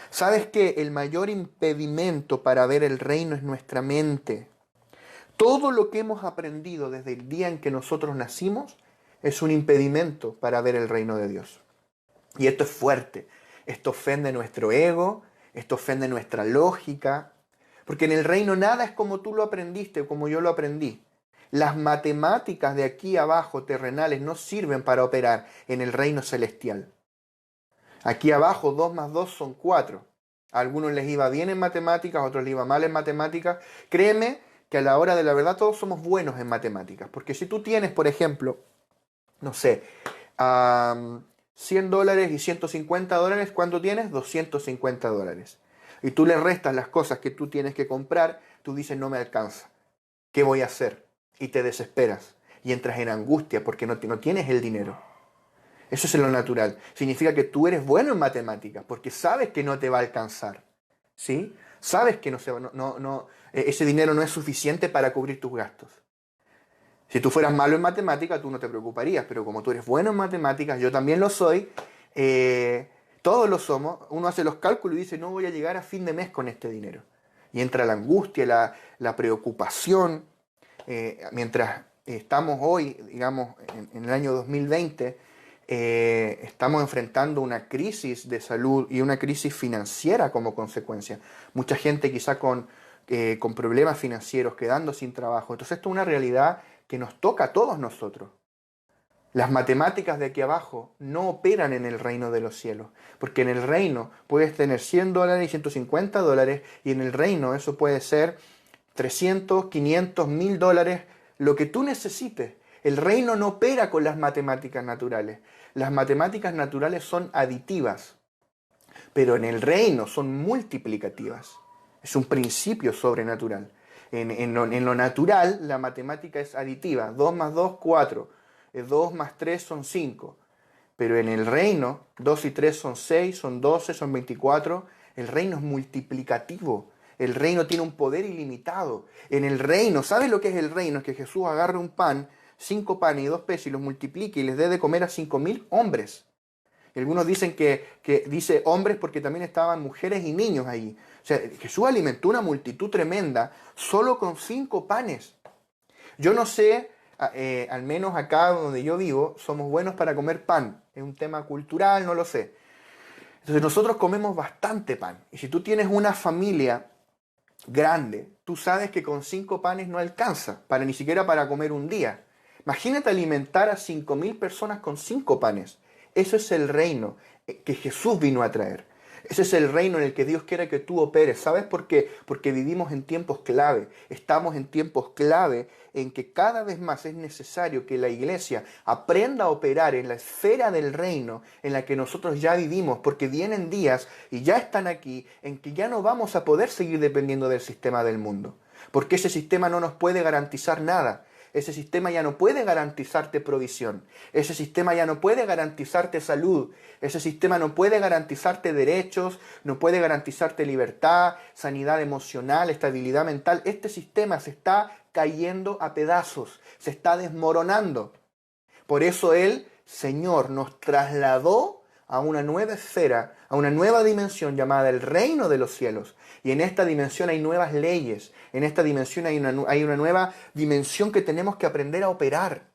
¿Sabes qué? El mayor impedimento para ver el reino es nuestra mente. Todo lo que hemos aprendido desde el día en que nosotros nacimos es un impedimento para ver el reino de Dios. Y esto es fuerte. Esto ofende nuestro ego, esto ofende nuestra lógica, porque en el reino nada es como tú lo aprendiste o como yo lo aprendí. Las matemáticas de aquí abajo, terrenales, no sirven para operar en el reino celestial. Aquí abajo 2 más 2 son 4. A algunos les iba bien en matemáticas, a otros les iba mal en matemáticas. Créeme que a la hora de la verdad todos somos buenos en matemáticas. Porque si tú tienes, por ejemplo, no sé, $100 y $150, ¿cuánto tienes? $250. Y tú le restas las cosas que tú tienes que comprar, tú dices no me alcanza. ¿Qué voy a hacer? Y te desesperas y entras en angustia porque no tienes el dinero. Eso es lo natural. Significa que tú eres bueno en matemáticas porque sabes que no te va a alcanzar. ¿Sí? Sabes que ese dinero no es suficiente para cubrir tus gastos. Si tú fueras malo en matemáticas, tú no te preocuparías, pero como tú eres bueno en matemáticas, yo también lo soy, todos lo somos, uno hace los cálculos y dice, no voy a llegar a fin de mes con este dinero. Y entra la angustia, la preocupación. Mientras estamos hoy, digamos, en el año 2020, estamos enfrentando una crisis de salud y una crisis financiera como consecuencia. Mucha gente quizá con problemas financieros, quedando sin trabajo. Entonces esto es una realidad que nos toca a todos nosotros. Las matemáticas de aquí abajo no operan en el reino de los cielos, porque en el reino puedes tener $100 y $150, y en el reino eso puede ser 300, 500, $1000, lo que tú necesites. El reino no opera con las matemáticas naturales. Las matemáticas naturales son aditivas, pero en el reino son multiplicativas. Es un principio sobrenatural. En lo natural, la matemática es aditiva. 2 más 2, 4. 2 más 3 son 5. Pero en el reino, 2 y 3 son 6, son 12, son 24. El reino es multiplicativo. El reino tiene un poder ilimitado. En el reino, ¿sabes lo que es el reino? Es que Jesús agarre un pan, 5 panes y 2 peces y los multiplique y les dé de comer a 5000 hombres. Y algunos dicen que dice hombres porque también estaban mujeres y niños ahí. O sea, Jesús alimentó una multitud tremenda solo con 5 panes. Yo no sé, al menos acá donde yo vivo, somos buenos para comer pan. Es un tema cultural, no lo sé. Entonces nosotros comemos bastante pan. Y si tú tienes una familia grande, tú sabes que con 5 panes no alcanza, ni siquiera para comer un día. Imagínate alimentar a 5000 personas con 5 panes. Eso es el reino que Jesús vino a traer. Ese es el reino en el que Dios quiere que tú operes. ¿Sabes por qué? Porque vivimos en tiempos clave. Estamos en tiempos clave en que cada vez más es necesario que la iglesia aprenda a operar en la esfera del reino en la que nosotros ya vivimos, porque vienen días, y ya están aquí, en que ya no vamos a poder seguir dependiendo del sistema del mundo. Porque ese sistema no nos puede garantizar nada. Ese sistema ya no puede garantizarte provisión. Ese sistema ya no puede garantizarte salud. Ese sistema no puede garantizarte derechos, no puede garantizarte libertad, sanidad emocional, estabilidad mental. Este sistema se está cayendo a pedazos, se está desmoronando. Por eso el Señor nos trasladó a una nueva esfera, a una nueva dimensión llamada el reino de los cielos. Y en esta dimensión hay nuevas leyes, en esta dimensión hay una nueva dimensión que tenemos que aprender a operar.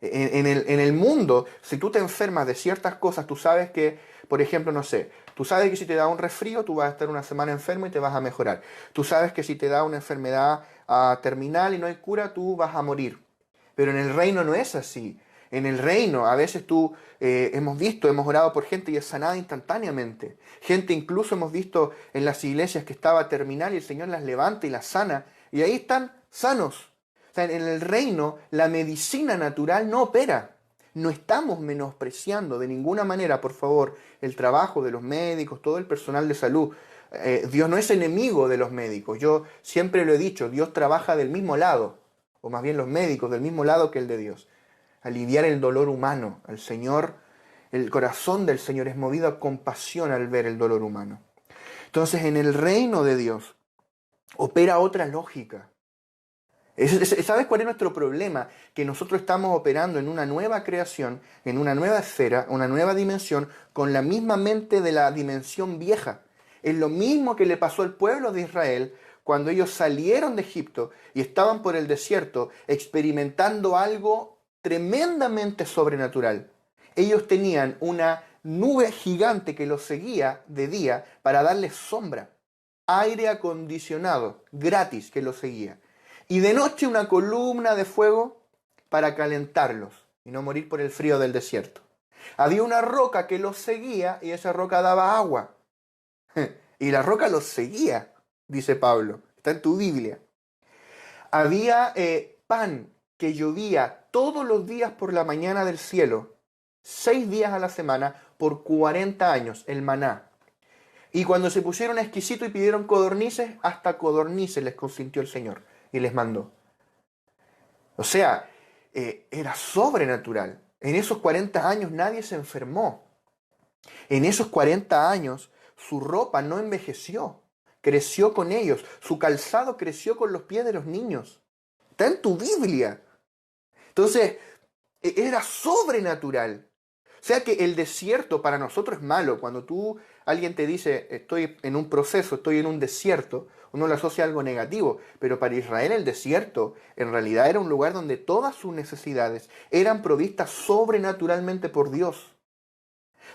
En el mundo, si tú te enfermas de ciertas cosas, tú sabes que, por ejemplo, no sé, tú sabes que si te da un resfrío, tú vas a estar una semana enfermo y te vas a mejorar. Tú sabes que si te da una enfermedad terminal y no hay cura, tú vas a morir. Pero en el reino no es así. En el reino, a veces hemos orado por gente y es sanada instantáneamente. Gente incluso hemos visto en las iglesias que estaba terminal y el Señor las levanta y las sana. Y ahí están sanos. O sea, en el reino la medicina natural no opera. No estamos menospreciando de ninguna manera, por favor, el trabajo de los médicos, todo el personal de salud. Dios no es enemigo de los médicos. Yo siempre lo he dicho, Dios trabaja del mismo lado, o más bien los médicos del mismo lado que el de Dios. Aliviar el dolor humano. El Señor, el corazón del Señor es movido a compasión al ver el dolor humano. Entonces, en el reino de Dios opera otra lógica. ¿Sabes cuál es nuestro problema? Que nosotros estamos operando en una nueva creación, en una nueva esfera, una nueva dimensión, con la misma mente de la dimensión vieja. Es lo mismo que le pasó al pueblo de Israel cuando ellos salieron de Egipto y estaban por el desierto experimentando algo tremendamente sobrenatural. Ellos tenían una nube gigante que los seguía de día para darles sombra, aire acondicionado gratis que los seguía. Y de noche una columna de fuego para calentarlos y no morir por el frío del desierto. Había una roca que los seguía y esa roca daba agua. Y la roca los seguía, dice Pablo. Está en tu Biblia. Había pan que llovía todos los días por la mañana del cielo, 6 días a la semana, por 40 años, el maná. Y cuando se pusieron exquisitos y pidieron codornices, hasta codornices les consintió el Señor y les mandó. O sea, era sobrenatural. En esos 40 años nadie se enfermó. En esos 40 años su ropa no envejeció, creció con ellos. Su calzado creció con los pies de los niños. Está en tu Biblia. Entonces, era sobrenatural. O sea que el desierto para nosotros es malo. Cuando alguien te dice, estoy en un proceso, estoy en un desierto, uno lo asocia a algo negativo. Pero para Israel el desierto en realidad era un lugar donde todas sus necesidades eran provistas sobrenaturalmente por Dios.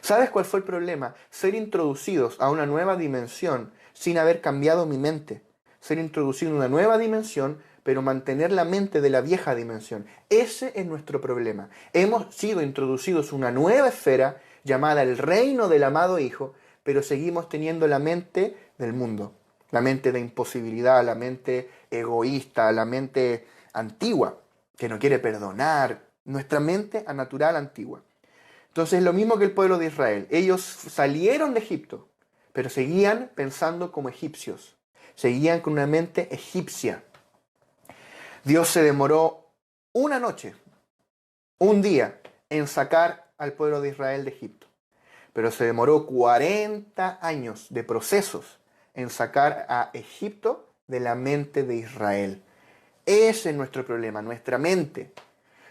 ¿Sabes cuál fue el problema? Ser introducidos a una nueva dimensión sin haber cambiado mi mente. Ser introducido a una nueva dimensión, pero mantener la mente de la vieja dimensión. Ese es nuestro problema. Hemos sido introducidos a una nueva esfera llamada el reino del amado Hijo, pero seguimos teniendo la mente del mundo. La mente de imposibilidad, la mente egoísta, la mente antigua, que no quiere perdonar. Nuestra mente natural antigua. Entonces, lo mismo que el pueblo de Israel. Ellos salieron de Egipto, pero seguían pensando como egipcios. Seguían con una mente egipcia. Dios se demoró una noche, un día, en sacar al pueblo de Israel de Egipto. Pero se demoró 40 años de procesos en sacar a Egipto de la mente de Israel. Ese es nuestro problema, nuestra mente.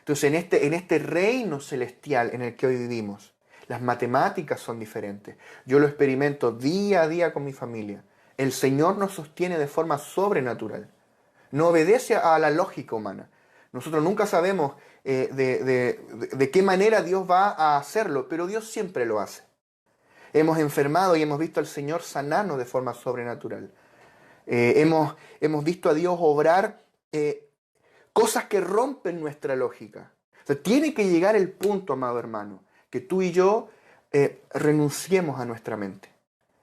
Entonces, en este reino celestial en el que hoy vivimos, las matemáticas son diferentes. Yo lo experimento día a día con mi familia. El Señor nos sostiene de forma sobrenatural. No obedece a la lógica humana. Nosotros nunca sabemos de qué manera Dios va a hacerlo, pero Dios siempre lo hace. Hemos enfermado y hemos visto al Señor sanarnos de forma sobrenatural. Hemos visto a Dios obrar cosas que rompen nuestra lógica. O sea, tiene que llegar el punto, amado hermano, que tú y yo renunciemos a nuestra mente.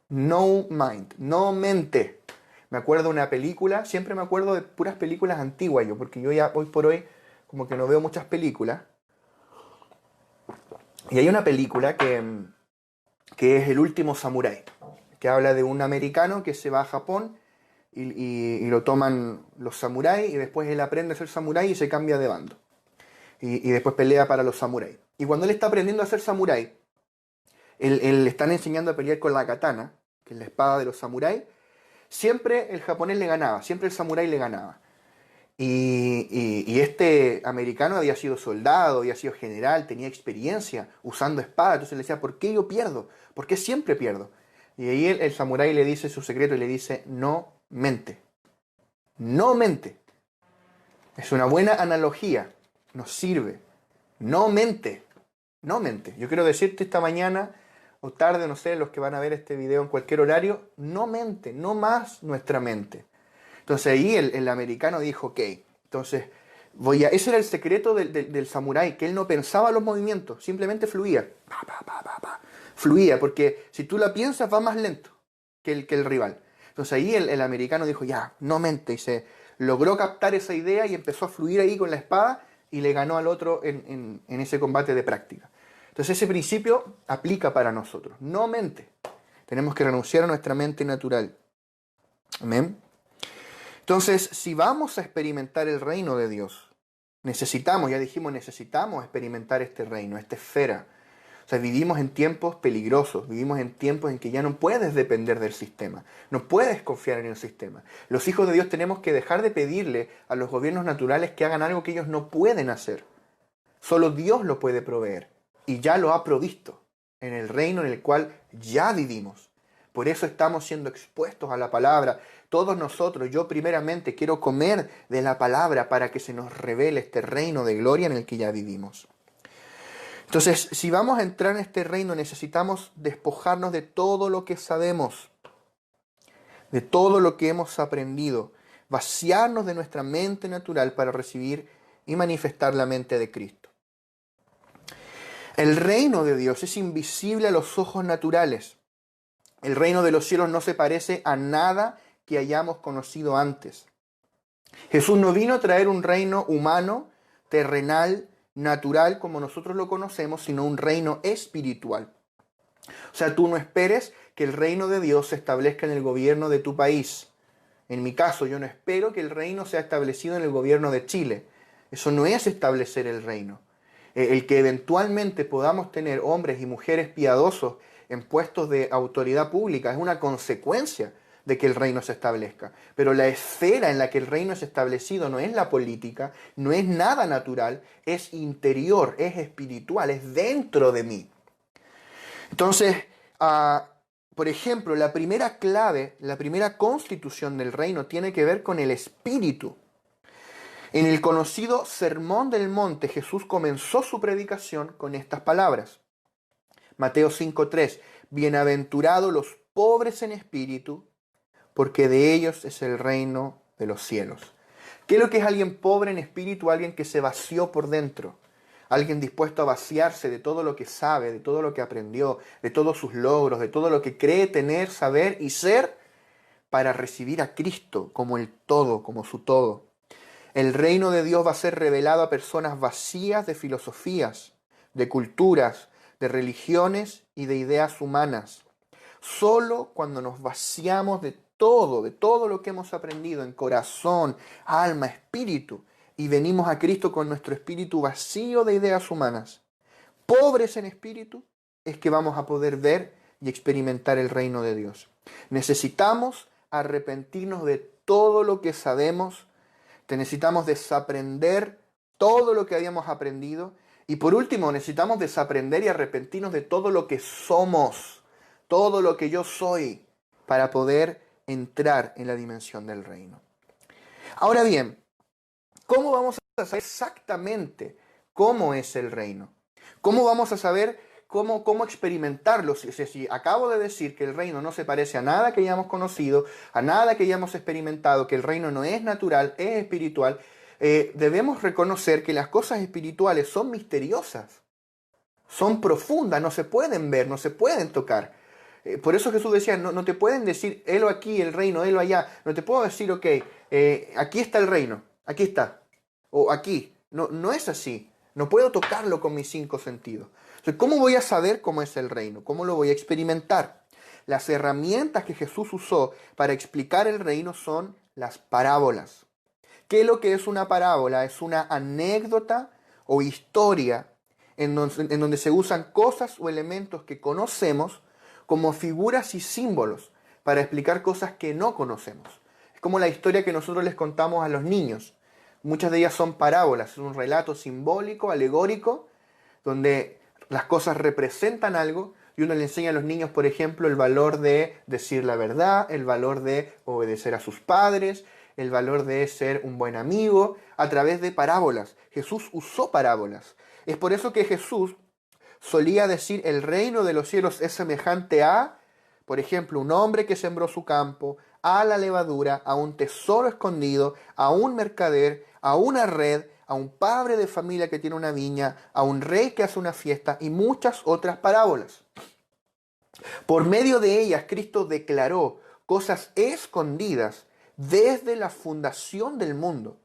No mind, no mente. Me acuerdo de una película, siempre me acuerdo de puras películas antiguas yo, porque yo ya hoy por hoy como que no veo muchas películas. Y hay una película que es El último samurái, que habla de un americano que se va a Japón y lo toman los samuráis y después él aprende a ser samurái y se cambia de bando. Y después pelea para los samuráis. Y cuando él está aprendiendo a ser samurái, él le están enseñando a pelear con la katana, que es la espada de los samuráis. Siempre el japonés le ganaba, siempre el samurái le ganaba. Y este americano había sido soldado, había sido general, tenía experiencia usando espada. Entonces le decía, ¿por qué yo pierdo? ¿Por qué siempre pierdo? Y ahí el samurái le dice su secreto y le dice, no mente. No mente. Es una buena analogía. Nos sirve. No mente. No mente. Yo quiero decirte esta mañana o tarde, no sé, los que van a ver este video en cualquier horario, no mente, no más nuestra mente. Entonces ahí el americano dijo, ok, entonces Ese era el secreto del samurái, que él no pensaba los movimientos, simplemente fluía. Pa, pa, pa, pa, pa. Fluía, porque si tú la piensas va más lento que el rival. Entonces ahí el americano dijo, ya, no mente, y se logró captar esa idea y empezó a fluir ahí con la espada y le ganó al otro en ese combate de práctica. Entonces ese principio aplica para nosotros. No mente. Tenemos que renunciar a nuestra mente natural. Amén. Entonces, si vamos a experimentar el reino de Dios, necesitamos experimentar este reino, esta esfera. O sea, vivimos en tiempos peligrosos, vivimos en tiempos en que ya no puedes depender del sistema, no puedes confiar en el sistema. Los hijos de Dios tenemos que dejar de pedirle a los gobiernos naturales que hagan algo que ellos no pueden hacer. Solo Dios lo puede proveer y ya lo ha provisto en el reino en el cual ya vivimos. Por eso estamos siendo expuestos a la palabra. Todos nosotros, yo primeramente quiero comer de la palabra para que se nos revele este reino de gloria en el que ya vivimos. Entonces, si vamos a entrar en este reino, necesitamos despojarnos de todo lo que sabemos, de todo lo que hemos aprendido, vaciarnos de nuestra mente natural para recibir y manifestar la mente de Cristo. El reino de Dios es invisible a los ojos naturales. El reino de los cielos no se parece a nada que hayamos conocido antes. Jesús no vino a traer un reino humano, terrenal, natural como nosotros lo conocemos, sino un reino espiritual. O sea, tú no esperes que el reino de Dios se establezca en el gobierno de tu país. En mi caso, yo no espero que el reino sea establecido en el gobierno de Chile. Eso no es establecer el reino. El que eventualmente podamos tener hombres y mujeres piadosos en puestos de autoridad pública es una consecuencia de que el reino se establezca. Pero la esfera en la que el reino es establecido no es la política, no es nada natural, es interior, es espiritual, es dentro de mí. Entonces, por ejemplo, la primera clave, la primera constitución del reino tiene que ver con el espíritu. En el conocido Sermón del Monte, Jesús comenzó su predicación con estas palabras. Mateo 5:3, bienaventurados los pobres en espíritu, porque de ellos es el reino de los cielos. ¿Qué es lo que es alguien pobre en espíritu? Alguien que se vació por dentro. Alguien dispuesto a vaciarse de todo lo que sabe, de todo lo que aprendió, de todos sus logros, de todo lo que cree tener, saber y ser, para recibir a Cristo como el todo, como su todo. El reino de Dios va a ser revelado a personas vacías de filosofías, de culturas, de religiones y de ideas humanas. Solo cuando nos vaciamos de todo lo que hemos aprendido en corazón, alma, espíritu, y venimos a Cristo con nuestro espíritu vacío de ideas humanas, pobres en espíritu, es que vamos a poder ver y experimentar el reino de Dios. Necesitamos arrepentirnos de todo lo que sabemos, necesitamos desaprender todo lo que habíamos aprendido, y por último necesitamos desaprender y arrepentirnos de todo lo que somos, todo lo que yo soy, para poder entrar en la dimensión del reino. Ahora bien, ¿cómo vamos a saber exactamente cómo es el reino? ¿Cómo vamos a saber cómo experimentarlo? Si acabo de decir que el reino no se parece a nada que hayamos conocido, a nada que hayamos experimentado, que el reino no es natural, es espiritual, debemos reconocer que las cosas espirituales son misteriosas, son profundas, no se pueden ver, no se pueden tocar. Por eso Jesús decía, no te pueden decir, helo aquí, el reino, helo allá. No te puedo decir, ok, aquí está el reino, aquí está, o aquí. No es así. No puedo tocarlo con mis 5 sentidos. Entonces, ¿cómo voy a saber cómo es el reino? ¿Cómo lo voy a experimentar? Las herramientas que Jesús usó para explicar el reino son las parábolas. ¿Qué es lo que es una parábola? Es una anécdota o historia en donde se usan cosas o elementos que conocemos como figuras y símbolos para explicar cosas que no conocemos. Es como la historia que nosotros les contamos a los niños. Muchas de ellas son parábolas, es un relato simbólico, alegórico, donde las cosas representan algo y uno le enseña a los niños, por ejemplo, el valor de decir la verdad, el valor de obedecer a sus padres, el valor de ser un buen amigo, a través de parábolas. Jesús usó parábolas. Es por eso que Jesús solía decir, el reino de los cielos es semejante a, por ejemplo, un hombre que sembró su campo, a la levadura, a un tesoro escondido, a un mercader, a una red, a un padre de familia que tiene una viña, a un rey que hace una fiesta y muchas otras parábolas. Por medio de ellas, Cristo declaró cosas escondidas desde la fundación del mundo,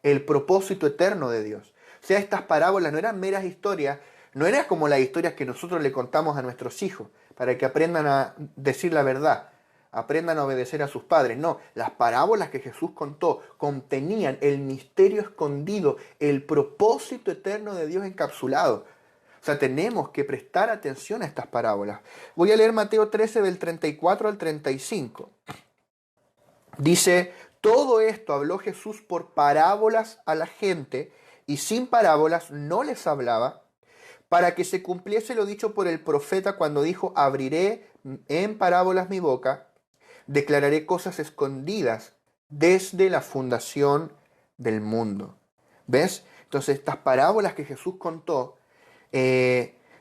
el propósito eterno de Dios. O sea, estas parábolas no eran meras historias, no eran como las historias que nosotros le contamos a nuestros hijos para que aprendan a decir la verdad, aprendan a obedecer a sus padres. No, las parábolas que Jesús contó contenían el misterio escondido, el propósito eterno de Dios encapsulado. O sea, tenemos que prestar atención a estas parábolas. Voy a leer Mateo 13 del 34 al 35. Dice, todo esto habló Jesús por parábolas a la gente y sin parábolas no les hablaba, para que se cumpliese lo dicho por el profeta cuando dijo, abriré en parábolas mi boca, declararé cosas escondidas desde la fundación del mundo. ¿Ves? Entonces estas parábolas que Jesús contó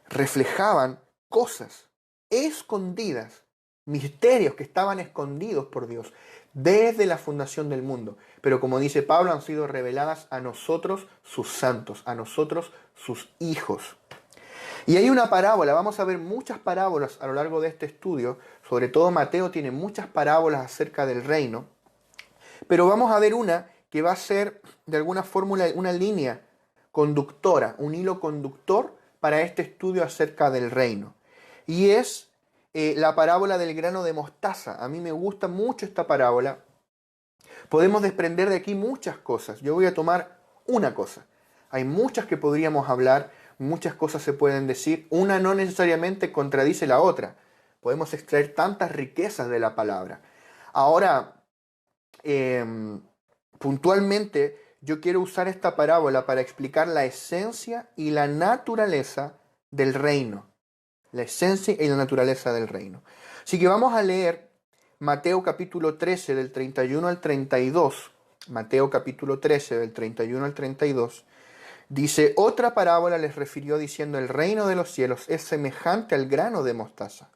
reflejaban cosas escondidas, misterios que estaban escondidos por Dios desde la fundación del mundo. Pero como dice Pablo, han sido reveladas a nosotros sus santos, a nosotros sus hijos. Y hay una parábola, vamos a ver muchas parábolas a lo largo de este estudio, sobre todo Mateo tiene muchas parábolas acerca del reino, pero vamos a ver una que va a ser de alguna forma una línea conductora, un hilo conductor para este estudio acerca del reino. Y es la parábola del grano de mostaza. A mí me gusta mucho esta parábola. Podemos desprender de aquí muchas cosas. Yo voy a tomar una cosa. Hay muchas que podríamos hablar, muchas cosas se pueden decir. Una no necesariamente contradice la otra. Podemos extraer tantas riquezas de la palabra. Ahora, puntualmente, yo quiero usar esta parábola para explicar la esencia y la naturaleza del reino. La esencia y la naturaleza del reino. Así que vamos a leer Mateo capítulo 13 del 31 al 32. Mateo capítulo 13 del 31 al 32. Dice, otra parábola les refirió diciendo, el reino de los cielos es semejante al grano de mostaza,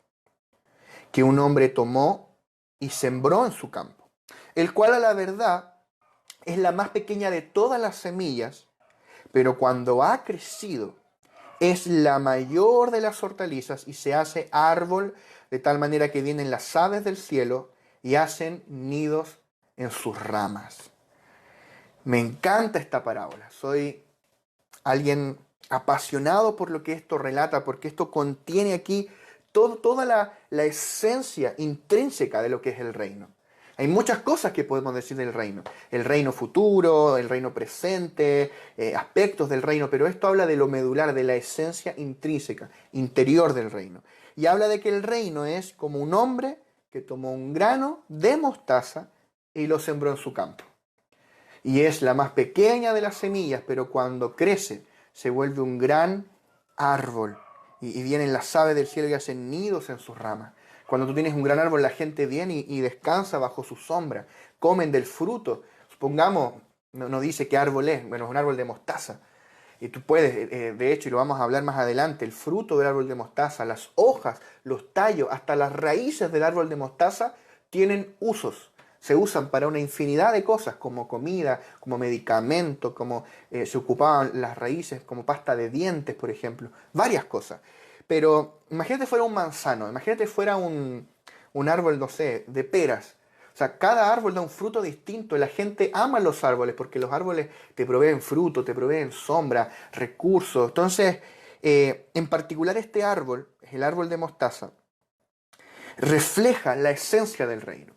que un hombre tomó y sembró en su campo, el cual a la verdad es la más pequeña de todas las semillas, pero cuando ha crecido es la mayor de las hortalizas y se hace árbol de tal manera que vienen las aves del cielo y hacen nidos en sus ramas. Me encanta esta parábola. Soy alguien apasionado por lo que esto relata, porque esto contiene aquí toda la esencia intrínseca de lo que es el reino. Hay muchas cosas que podemos decir del reino. El reino futuro, el reino presente, aspectos del reino, pero esto habla de lo medular, de la esencia intrínseca, interior del reino. Y habla de que el reino es como un hombre que tomó un grano de mostaza y lo sembró en su campo. Y es la más pequeña de las semillas, pero cuando crece se vuelve un gran árbol. Y vienen las aves del cielo y hacen nidos en sus ramas. Cuando tú tienes un gran árbol, la gente viene y descansa bajo su sombra, comen del fruto. Supongamos, no dice qué árbol es, bueno, es un árbol de mostaza. Y tú puedes, de hecho, y lo vamos a hablar más adelante, el fruto del árbol de mostaza, las hojas, los tallos, hasta las raíces del árbol de mostaza tienen usos. Se usan para una infinidad de cosas, como comida, como medicamento, como se ocupaban las raíces, como pasta de dientes, por ejemplo, varias cosas. Pero imagínate fuera un manzano, imagínate fuera un árbol, no sé, de peras. O sea, cada árbol da un fruto distinto. La gente ama los árboles porque los árboles te proveen fruto, te proveen sombra, recursos. Entonces, en particular este árbol, el árbol de mostaza, refleja la esencia del reino.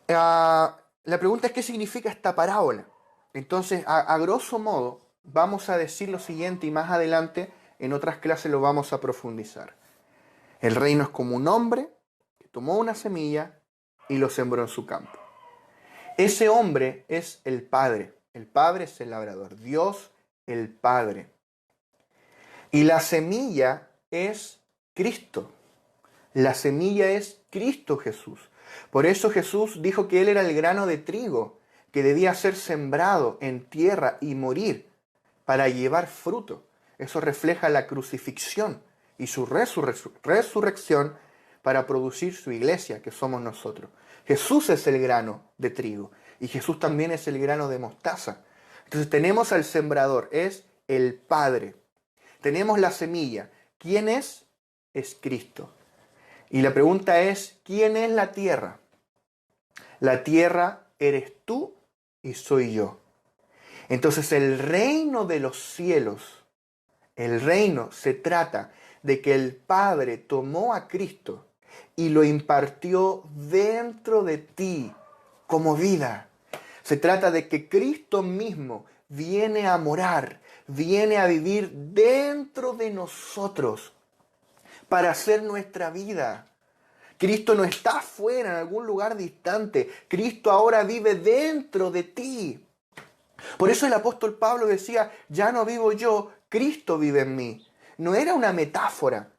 La pregunta es qué significa esta parábola. Entonces, a grosso modo, vamos a decir lo siguiente y más adelante en otras clases lo vamos a profundizar. El reino es como un hombre que tomó una semilla y lo sembró en su campo. Ese hombre es el Padre. El Padre es el labrador. Dios, el Padre. Y la semilla es Cristo. La semilla es Cristo Jesús. Por eso Jesús dijo que Él era el grano de trigo que debía ser sembrado en tierra y morir para llevar fruto. Eso refleja la crucifixión y su resurrección para producir su iglesia, que somos nosotros. Jesús es el grano de trigo y Jesús también es el grano de mostaza. Entonces tenemos al sembrador, es el Padre. Tenemos la semilla. ¿Quién es? Es Cristo. Y la pregunta es, ¿quién es la tierra? La tierra eres tú y soy yo. Entonces el reino de los cielos, el reino se trata de que el Padre tomó a Cristo y lo impartió dentro de ti como vida. Se trata de que Cristo mismo viene a morar, viene a vivir dentro de nosotros para hacer nuestra vida. Cristo no está afuera en algún lugar distante. Cristo ahora vive dentro de ti. Por eso el apóstol Pablo decía, ya no vivo yo, Cristo vive en mí. No era una metáfora.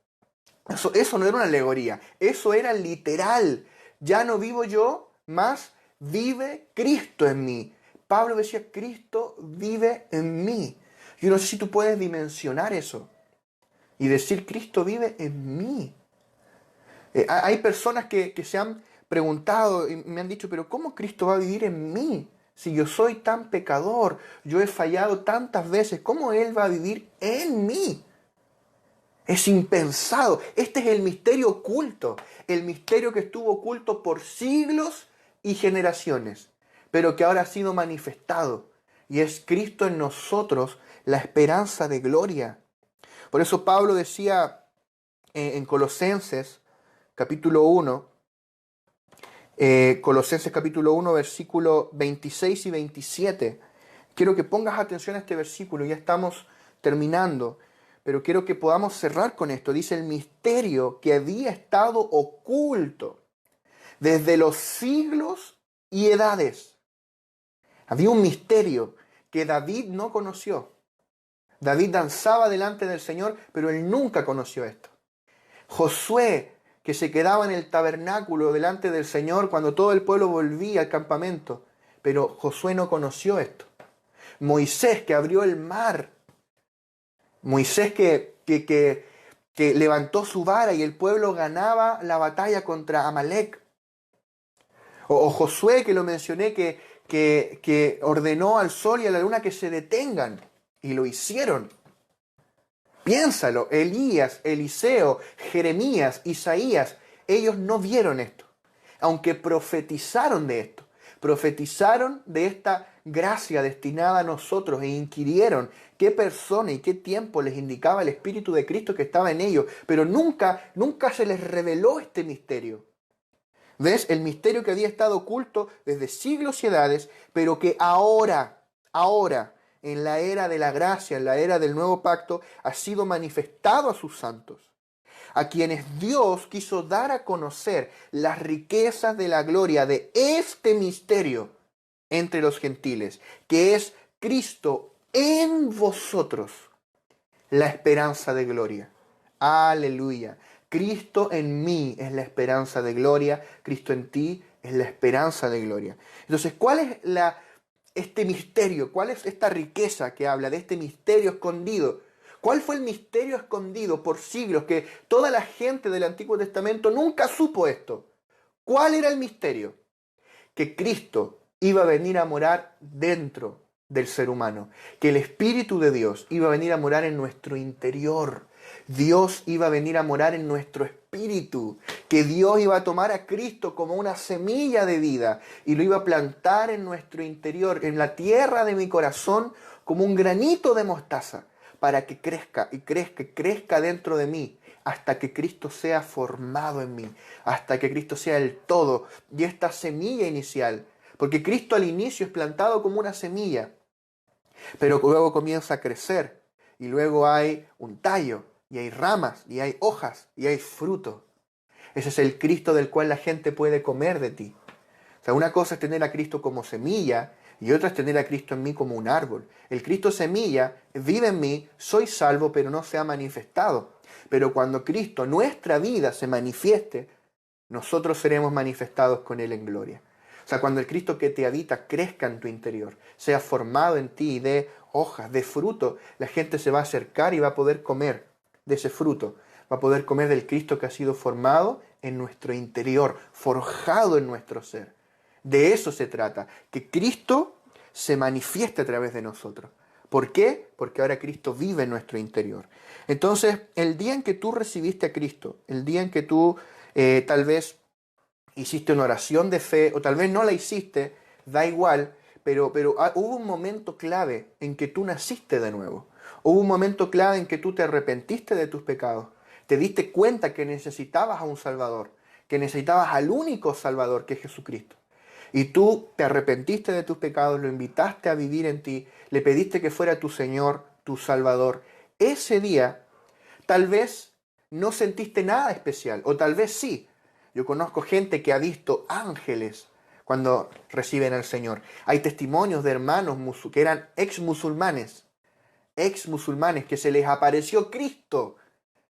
Eso no era una alegoría. Eso era literal. Ya no vivo yo, más vive Cristo en mí. Pablo decía, Cristo vive en mí. Yo no sé si tú puedes dimensionar eso y decir, Cristo vive en mí. Hay personas que se han preguntado y me han dicho, pero ¿cómo Cristo va a vivir en mí? Si yo soy tan pecador, yo he fallado tantas veces, ¿cómo Él va a vivir en mí? Es impensado. Este es el misterio oculto, el misterio que estuvo oculto por siglos y generaciones, pero que ahora ha sido manifestado. Y es Cristo en nosotros, la esperanza de gloria. Por eso Pablo decía en Colosenses, capítulo 1, Colosenses capítulo 1, versículo 26 y 27. Quiero que pongas atención a este versículo, ya estamos terminando, pero quiero que podamos cerrar con esto. Dice, el misterio que había estado oculto desde los siglos y edades. Había un misterio que David no conoció. David danzaba delante del Señor, pero él nunca conoció esto. Josué, que se quedaba en el tabernáculo delante del Señor cuando todo el pueblo volvía al campamento. Pero Josué no conoció esto. Moisés, que abrió el mar. Moisés que levantó su vara y el pueblo ganaba la batalla contra Amalek. O Josué, que lo mencioné, que ordenó al sol y a la luna que se detengan. Y lo hicieron. Piénsalo, Elías, Eliseo, Jeremías, Isaías, ellos no vieron esto, aunque profetizaron de esto, profetizaron de esta gracia destinada a nosotros e inquirieron qué persona y qué tiempo les indicaba el Espíritu de Cristo que estaba en ellos, pero nunca se les reveló este misterio. ¿Ves? El misterio que había estado oculto desde siglos y edades, pero que ahora, en la era de la gracia, en la era del nuevo pacto, ha sido manifestado a sus santos, a quienes Dios quiso dar a conocer las riquezas de la gloria de este misterio entre los gentiles, que es Cristo en vosotros, la esperanza de gloria. Aleluya. Cristo en mí es la esperanza de gloria, Cristo en ti es la esperanza de gloria. Entonces, ¿cuál es este misterio? ¿Cuál es esta riqueza que habla de este misterio escondido? ¿Cuál fue el misterio escondido por siglos que toda la gente del Antiguo Testamento nunca supo esto? ¿Cuál era el misterio? Que Cristo iba a venir a morar dentro del ser humano, que el Espíritu de Dios iba a venir a morar en nuestro interior. Dios iba a venir a morar en nuestro espíritu, que Dios iba a tomar a Cristo como una semilla de vida y lo iba a plantar en nuestro interior, en la tierra de mi corazón, como un granito de mostaza, para que crezca y crezca y crezca dentro de mí, hasta que Cristo sea formado en mí, hasta que Cristo sea el todo y esta semilla inicial. Porque Cristo al inicio es plantado como una semilla, pero luego comienza a crecer y luego hay un tallo y hay ramas y hay hojas y hay fruto. Ese es el Cristo del cual la gente puede comer de ti. O sea, una cosa es tener a Cristo como semilla y otra es tener a Cristo en mí como un árbol. El Cristo semilla vive en mí, soy salvo, pero no se ha manifestado. Pero cuando Cristo, nuestra vida, se manifieste, nosotros seremos manifestados con Él en gloria. O sea, cuando el Cristo que te habita crezca en tu interior, sea formado en ti y dé hojas, dé fruto, la gente se va a acercar y va a poder comer de ese fruto. Va a poder comer del Cristo que ha sido formado en nuestro interior, forjado en nuestro ser. De eso se trata, que Cristo se manifieste a través de nosotros. ¿Por qué? Porque ahora Cristo vive en nuestro interior. Entonces, el día en que tú recibiste a Cristo, el día en que tú tal vez hiciste una oración de fe, o tal vez no la hiciste, da igual, pero hubo un momento clave en que tú naciste de nuevo. Hubo un momento clave en que tú te arrepentiste de tus pecados. Te diste cuenta que necesitabas a un Salvador, que necesitabas al único Salvador que es Jesucristo. Y tú te arrepentiste de tus pecados, lo invitaste a vivir en ti, le pediste que fuera tu Señor, tu Salvador. Ese día, tal vez no sentiste nada especial, o tal vez sí. Yo conozco gente que ha visto ángeles cuando reciben al Señor. Hay testimonios de hermanos que eran ex musulmanes que se les apareció Cristo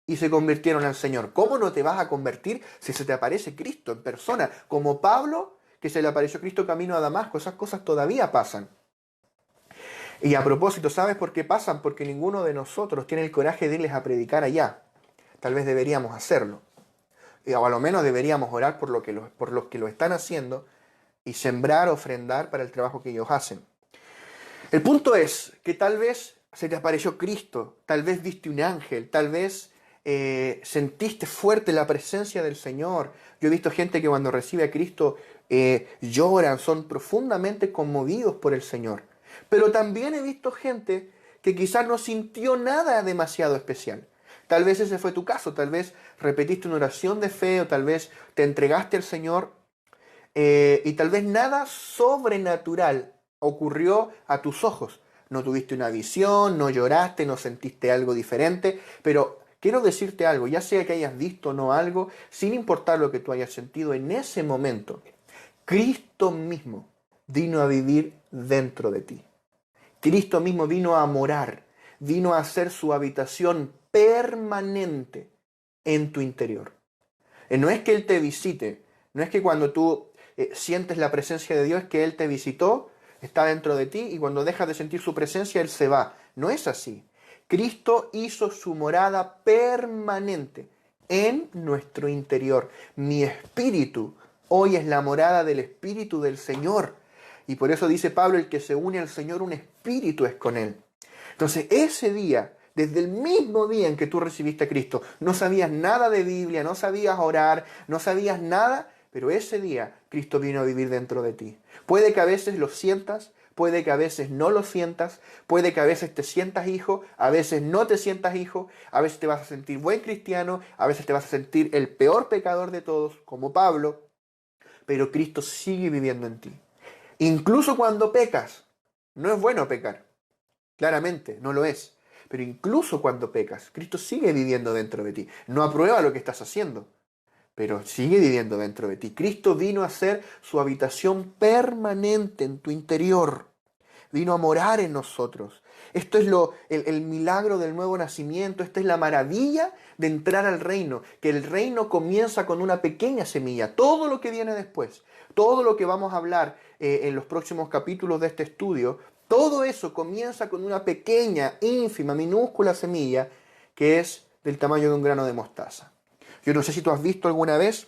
y se convirtieron al Señor. ¿Cómo no te vas a convertir si se te aparece Cristo en persona? Como Pablo, que se le apareció Cristo camino a Damasco. Esas cosas todavía pasan. Y a propósito, ¿sabes por qué pasan? Porque ninguno de nosotros tiene el coraje de irles a predicar allá. Tal vez deberíamos hacerlo. O a lo menos deberíamos orar por los que lo están haciendo y sembrar, ofrendar para el trabajo que ellos hacen. El punto es que tal vez se te apareció Cristo, tal vez viste un ángel, tal vez sentiste fuerte la presencia del Señor. Yo he visto gente que cuando recibe a Cristo lloran, son profundamente conmovidos por el Señor. Pero también he visto gente que quizás no sintió nada demasiado especial. Tal vez ese fue tu caso, tal vez repetiste una oración de fe o tal vez te entregaste al Señor y tal vez nada sobrenatural ocurrió a tus ojos. No tuviste una visión, no lloraste, no sentiste algo diferente, pero quiero decirte algo, ya sea que hayas visto o no algo, sin importar lo que tú hayas sentido en ese momento, Cristo mismo vino a vivir dentro de ti. Cristo mismo vino a morar, vino a hacer su habitación permanente en tu interior. No es que Él te visite, no es que cuando tú sientes la presencia de Dios, que Él te visitó, está dentro de ti y cuando dejas de sentir su presencia, Él se va. No es así. Cristo hizo su morada permanente en nuestro interior. Mi espíritu hoy es la morada del Espíritu del Señor. Y por eso dice Pablo, el que se une al Señor, un espíritu es con Él. Entonces ese día, desde el mismo día en que tú recibiste a Cristo, no sabías nada de Biblia, no sabías orar, no sabías nada, pero ese día Cristo vino a vivir dentro de ti. Puede que a veces lo sientas, puede que a veces no lo sientas, puede que a veces te sientas hijo, a veces no te sientas hijo, a veces te vas a sentir buen cristiano, a veces te vas a sentir el peor pecador de todos, como Pablo, pero Cristo sigue viviendo en ti. Incluso cuando pecas, no es bueno pecar, claramente, no lo es. Pero incluso cuando pecas, Cristo sigue viviendo dentro de ti. No aprueba lo que estás haciendo, pero sigue viviendo dentro de ti. Cristo vino a ser su habitación permanente en tu interior. Vino a morar en nosotros. Esto es el milagro del nuevo nacimiento. Esta es la maravilla de entrar al reino. Que el reino comienza con una pequeña semilla. Todo lo que viene después, todo lo que vamos a hablar en los próximos capítulos de este estudio, todo eso comienza con una pequeña, ínfima, minúscula semilla que es del tamaño de un grano de mostaza. Yo no sé si tú has visto alguna vez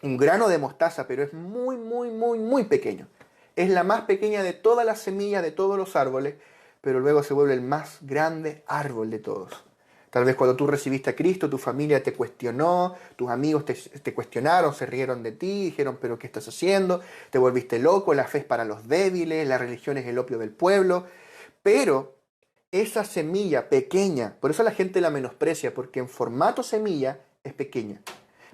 un grano de mostaza, pero es muy, muy, muy, muy pequeño. Es la más pequeña de todas las semillas de todos los árboles, pero luego se vuelve el más grande árbol de todos. Tal vez cuando tú recibiste a Cristo, tu familia te cuestionó, tus amigos te cuestionaron, se rieron de ti, dijeron, pero ¿qué estás haciendo? Te volviste loco, la fe es para los débiles, la religión es el opio del pueblo. Pero esa semilla pequeña, por eso la gente la menosprecia, porque en formato semilla es pequeña.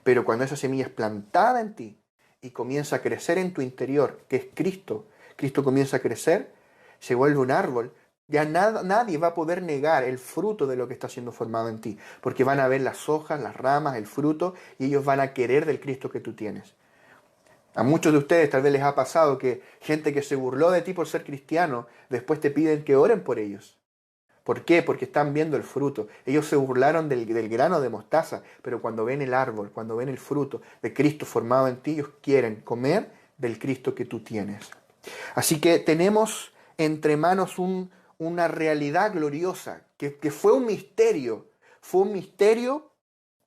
Pero cuando esa semilla es plantada en ti y comienza a crecer en tu interior, que es Cristo, Cristo comienza a crecer, se vuelve un árbol. Ya nadie va a poder negar el fruto de lo que está siendo formado en ti, porque van a ver las hojas, las ramas, el fruto, y ellos van a querer del Cristo que tú tienes. A muchos de ustedes tal vez les ha pasado que gente que se burló de ti por ser cristiano, después te piden que oren por ellos. ¿Por qué? Porque están viendo el fruto. Ellos se burlaron del grano de mostaza, pero cuando ven el árbol, cuando ven el fruto de Cristo formado en ti, ellos quieren comer del Cristo que tú tienes. Así que tenemos entre manos una realidad gloriosa, que fue un misterio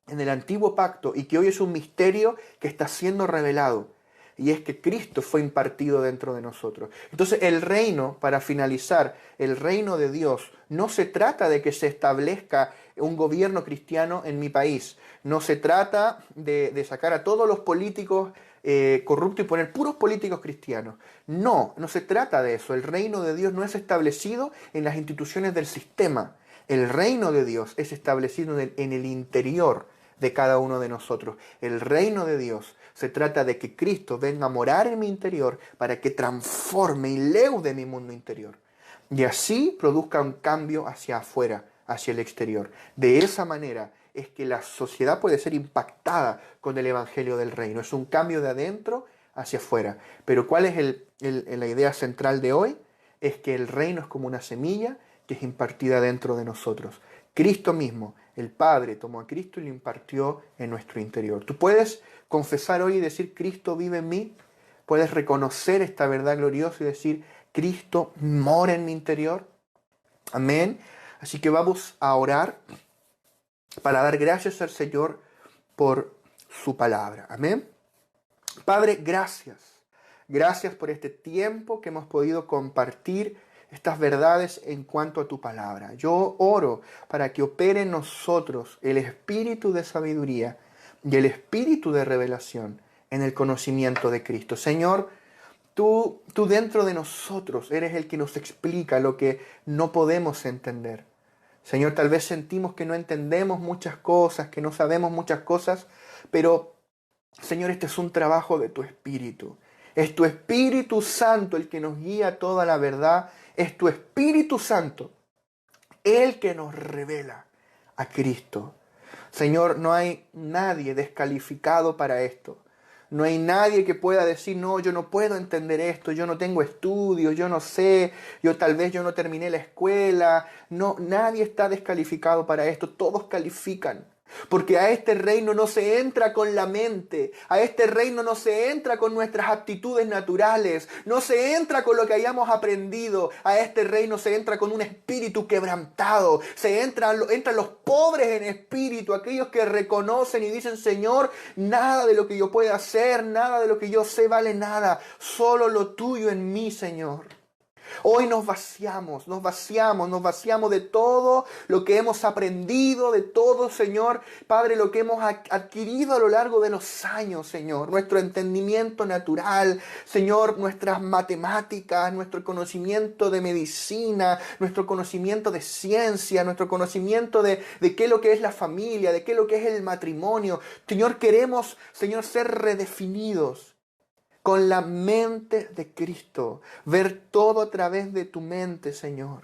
en el antiguo pacto y que hoy es un misterio que está siendo revelado. y es que Cristo fue impartido dentro de nosotros. Entonces el reino, para finalizar, el reino de Dios no se trata de que se establezca un gobierno cristiano en mi país. No se trata de sacar a todos los políticos corruptos y poner puros políticos cristianos. No, no se trata de eso. El reino de Dios no es establecido en las instituciones del sistema. El reino de Dios es establecido en el interior de cada uno de nosotros. El reino de Dios se trata de que Cristo venga a morar en mi interior para que transforme y leude mi mundo interior. Y así produzca un cambio hacia afuera, hacia el exterior. De esa manera es que la sociedad puede ser impactada con el evangelio del reino. Es un cambio de adentro hacia afuera. Pero ¿cuál es la idea central de hoy? Es que el reino es como una semilla que es impartida dentro de nosotros. Cristo mismo, el Padre, tomó a Cristo y lo impartió en nuestro interior. Tú puedes confesar hoy y decir, Cristo vive en mí. Puedes reconocer esta verdad gloriosa y decir, Cristo mora en mi interior. Amén. Así que vamos a orar para dar gracias al Señor por su palabra. Amén. Padre, gracias. Gracias por este tiempo que hemos podido compartir estas verdades en cuanto a tu palabra. Yo oro para que opere en nosotros el espíritu de sabiduría y el espíritu de revelación en el conocimiento de Cristo. Señor, tú dentro de nosotros eres el que nos explica lo que no podemos entender. Señor, tal vez sentimos que no entendemos muchas cosas, que no sabemos muchas cosas, pero, Señor, este es un trabajo de tu Espíritu. Es tu Espíritu Santo el que nos guía a toda la verdad. Es tu Espíritu Santo el que nos revela a Cristo. Señor, no hay nadie descalificado para esto. No hay nadie que pueda decir, no, yo no puedo entender esto, yo no tengo estudios, yo no sé, tal vez yo no terminé la escuela. No, nadie está descalificado para esto, todos califican. Porque a este reino no se entra con la mente, a este reino no se entra con nuestras aptitudes naturales, no se entra con lo que hayamos aprendido, a este reino se entra con un espíritu quebrantado, entran los pobres en espíritu, aquellos que reconocen y dicen, Señor, nada de lo que yo pueda hacer, nada de lo que yo sé vale nada, solo lo tuyo en mí, Señor. Hoy nos vaciamos de todo lo que hemos aprendido, de todo, Señor, Padre, lo que hemos adquirido a lo largo de los años, Señor. Nuestro entendimiento natural, Señor, nuestras matemáticas, nuestro conocimiento de medicina, nuestro conocimiento de ciencia, nuestro conocimiento de qué es lo que es la familia, de qué es lo que es el matrimonio. Señor, queremos, Señor, ser redefinidos con la mente de Cristo, ver todo a través de tu mente, Señor.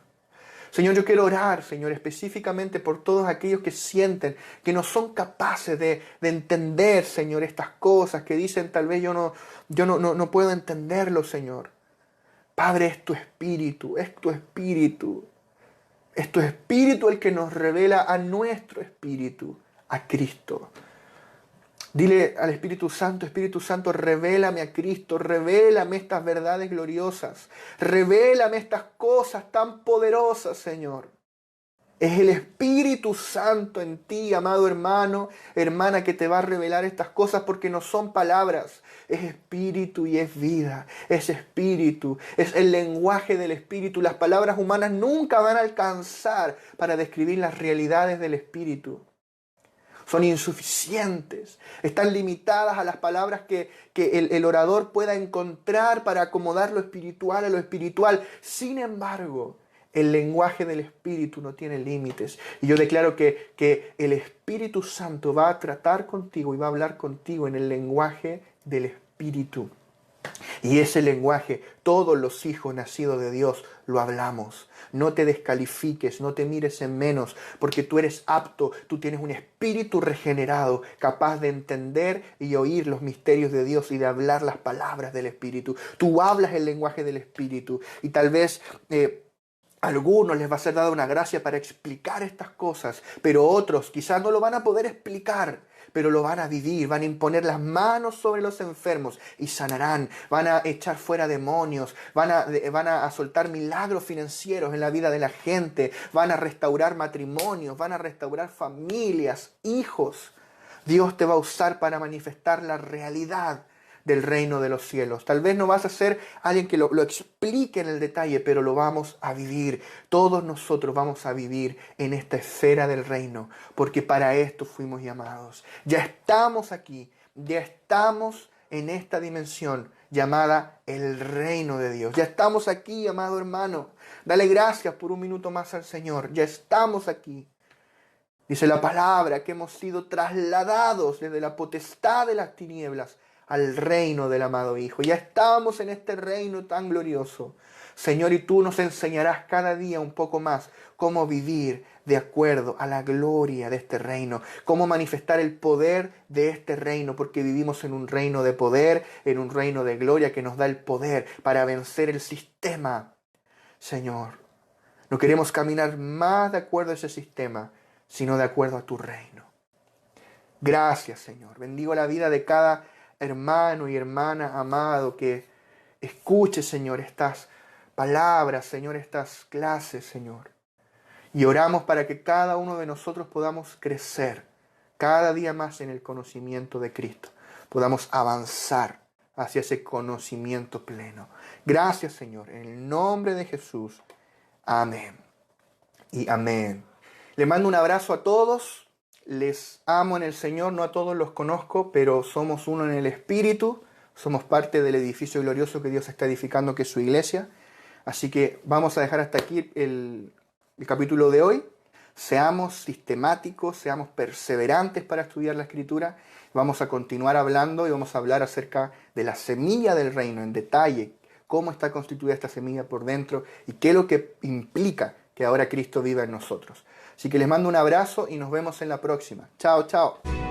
Señor, yo quiero orar, Señor, específicamente por todos aquellos que sienten que no son capaces de entender, Señor, estas cosas, que dicen tal vez yo no puedo entenderlo, Señor. Padre, es tu Espíritu, es tu Espíritu. Es tu Espíritu el que nos revela a nuestro espíritu, a Cristo. Dile al Espíritu Santo, revélame a Cristo, revélame estas verdades gloriosas, revélame estas cosas tan poderosas, Señor. Es el Espíritu Santo en ti, amado hermano, hermana, que te va a revelar estas cosas porque no son palabras. Es espíritu y es vida. Es espíritu, es el lenguaje del Espíritu. Las palabras humanas nunca van a alcanzar para describir las realidades del Espíritu. Son insuficientes, están limitadas a las palabras que el orador pueda encontrar para acomodar lo espiritual a lo espiritual. Sin embargo, el lenguaje del Espíritu no tiene límites. Y yo declaro que el Espíritu Santo va a tratar contigo y va a hablar contigo en el lenguaje del Espíritu. Y ese lenguaje, todos los hijos nacidos de Dios lo hablamos. No te descalifiques, no te mires en menos, porque tú eres apto, tú tienes un espíritu regenerado, capaz de entender y oír los misterios de Dios y de hablar las palabras del Espíritu. Tú hablas el lenguaje del Espíritu y tal vez a algunos les va a ser dada una gracia para explicar estas cosas, pero otros quizás no lo van a poder explicar, pero lo van a vivir, van a imponer las manos sobre los enfermos y sanarán, van a echar fuera demonios, van a soltar milagros financieros en la vida de la gente, van a restaurar matrimonios, van a restaurar familias, hijos. Dios te va a usar para manifestar la realidad del reino de los cielos. Tal vez no vas a ser alguien que lo explique en el detalle, pero lo vamos a vivir. Todos nosotros vamos a vivir en esta esfera del reino, porque para esto fuimos llamados. Ya estamos aquí, ya estamos en esta dimensión llamada el reino de Dios. Ya estamos aquí, amado hermano. Dale gracias por un minuto más al Señor. Ya estamos aquí. Dice la palabra que hemos sido trasladados desde la potestad de las tinieblas al reino del amado Hijo. Ya estamos en este reino tan glorioso. Señor, y tú nos enseñarás cada día un poco más cómo vivir de acuerdo a la gloria de este reino, cómo manifestar el poder de este reino, porque vivimos en un reino de poder, en un reino de gloria que nos da el poder para vencer el sistema. Señor, no queremos caminar más de acuerdo a ese sistema, sino de acuerdo a tu reino. Gracias, Señor. Bendigo la vida de cada hermano y hermana amado que escuche, Señor, estas palabras, Señor, estas clases, Señor. Y oramos para que cada uno de nosotros podamos crecer cada día más en el conocimiento de Cristo. Podamos avanzar hacia ese conocimiento pleno. Gracias, Señor. En el nombre de Jesús. Amén. Y amén. Le mando un abrazo a todos. Les amo en el Señor. No a todos los conozco, pero somos uno en el Espíritu. Somos parte del edificio glorioso que Dios está edificando, que es su iglesia. Así que vamos a dejar hasta aquí el capítulo de hoy. Seamos sistemáticos, seamos perseverantes para estudiar la Escritura. Vamos a continuar hablando y vamos a hablar acerca de la semilla del reino en detalle, cómo está constituida esta semilla por dentro y qué es lo que implica que ahora Cristo viva en nosotros. Así que les mando un abrazo y nos vemos en la próxima. Chao, chao.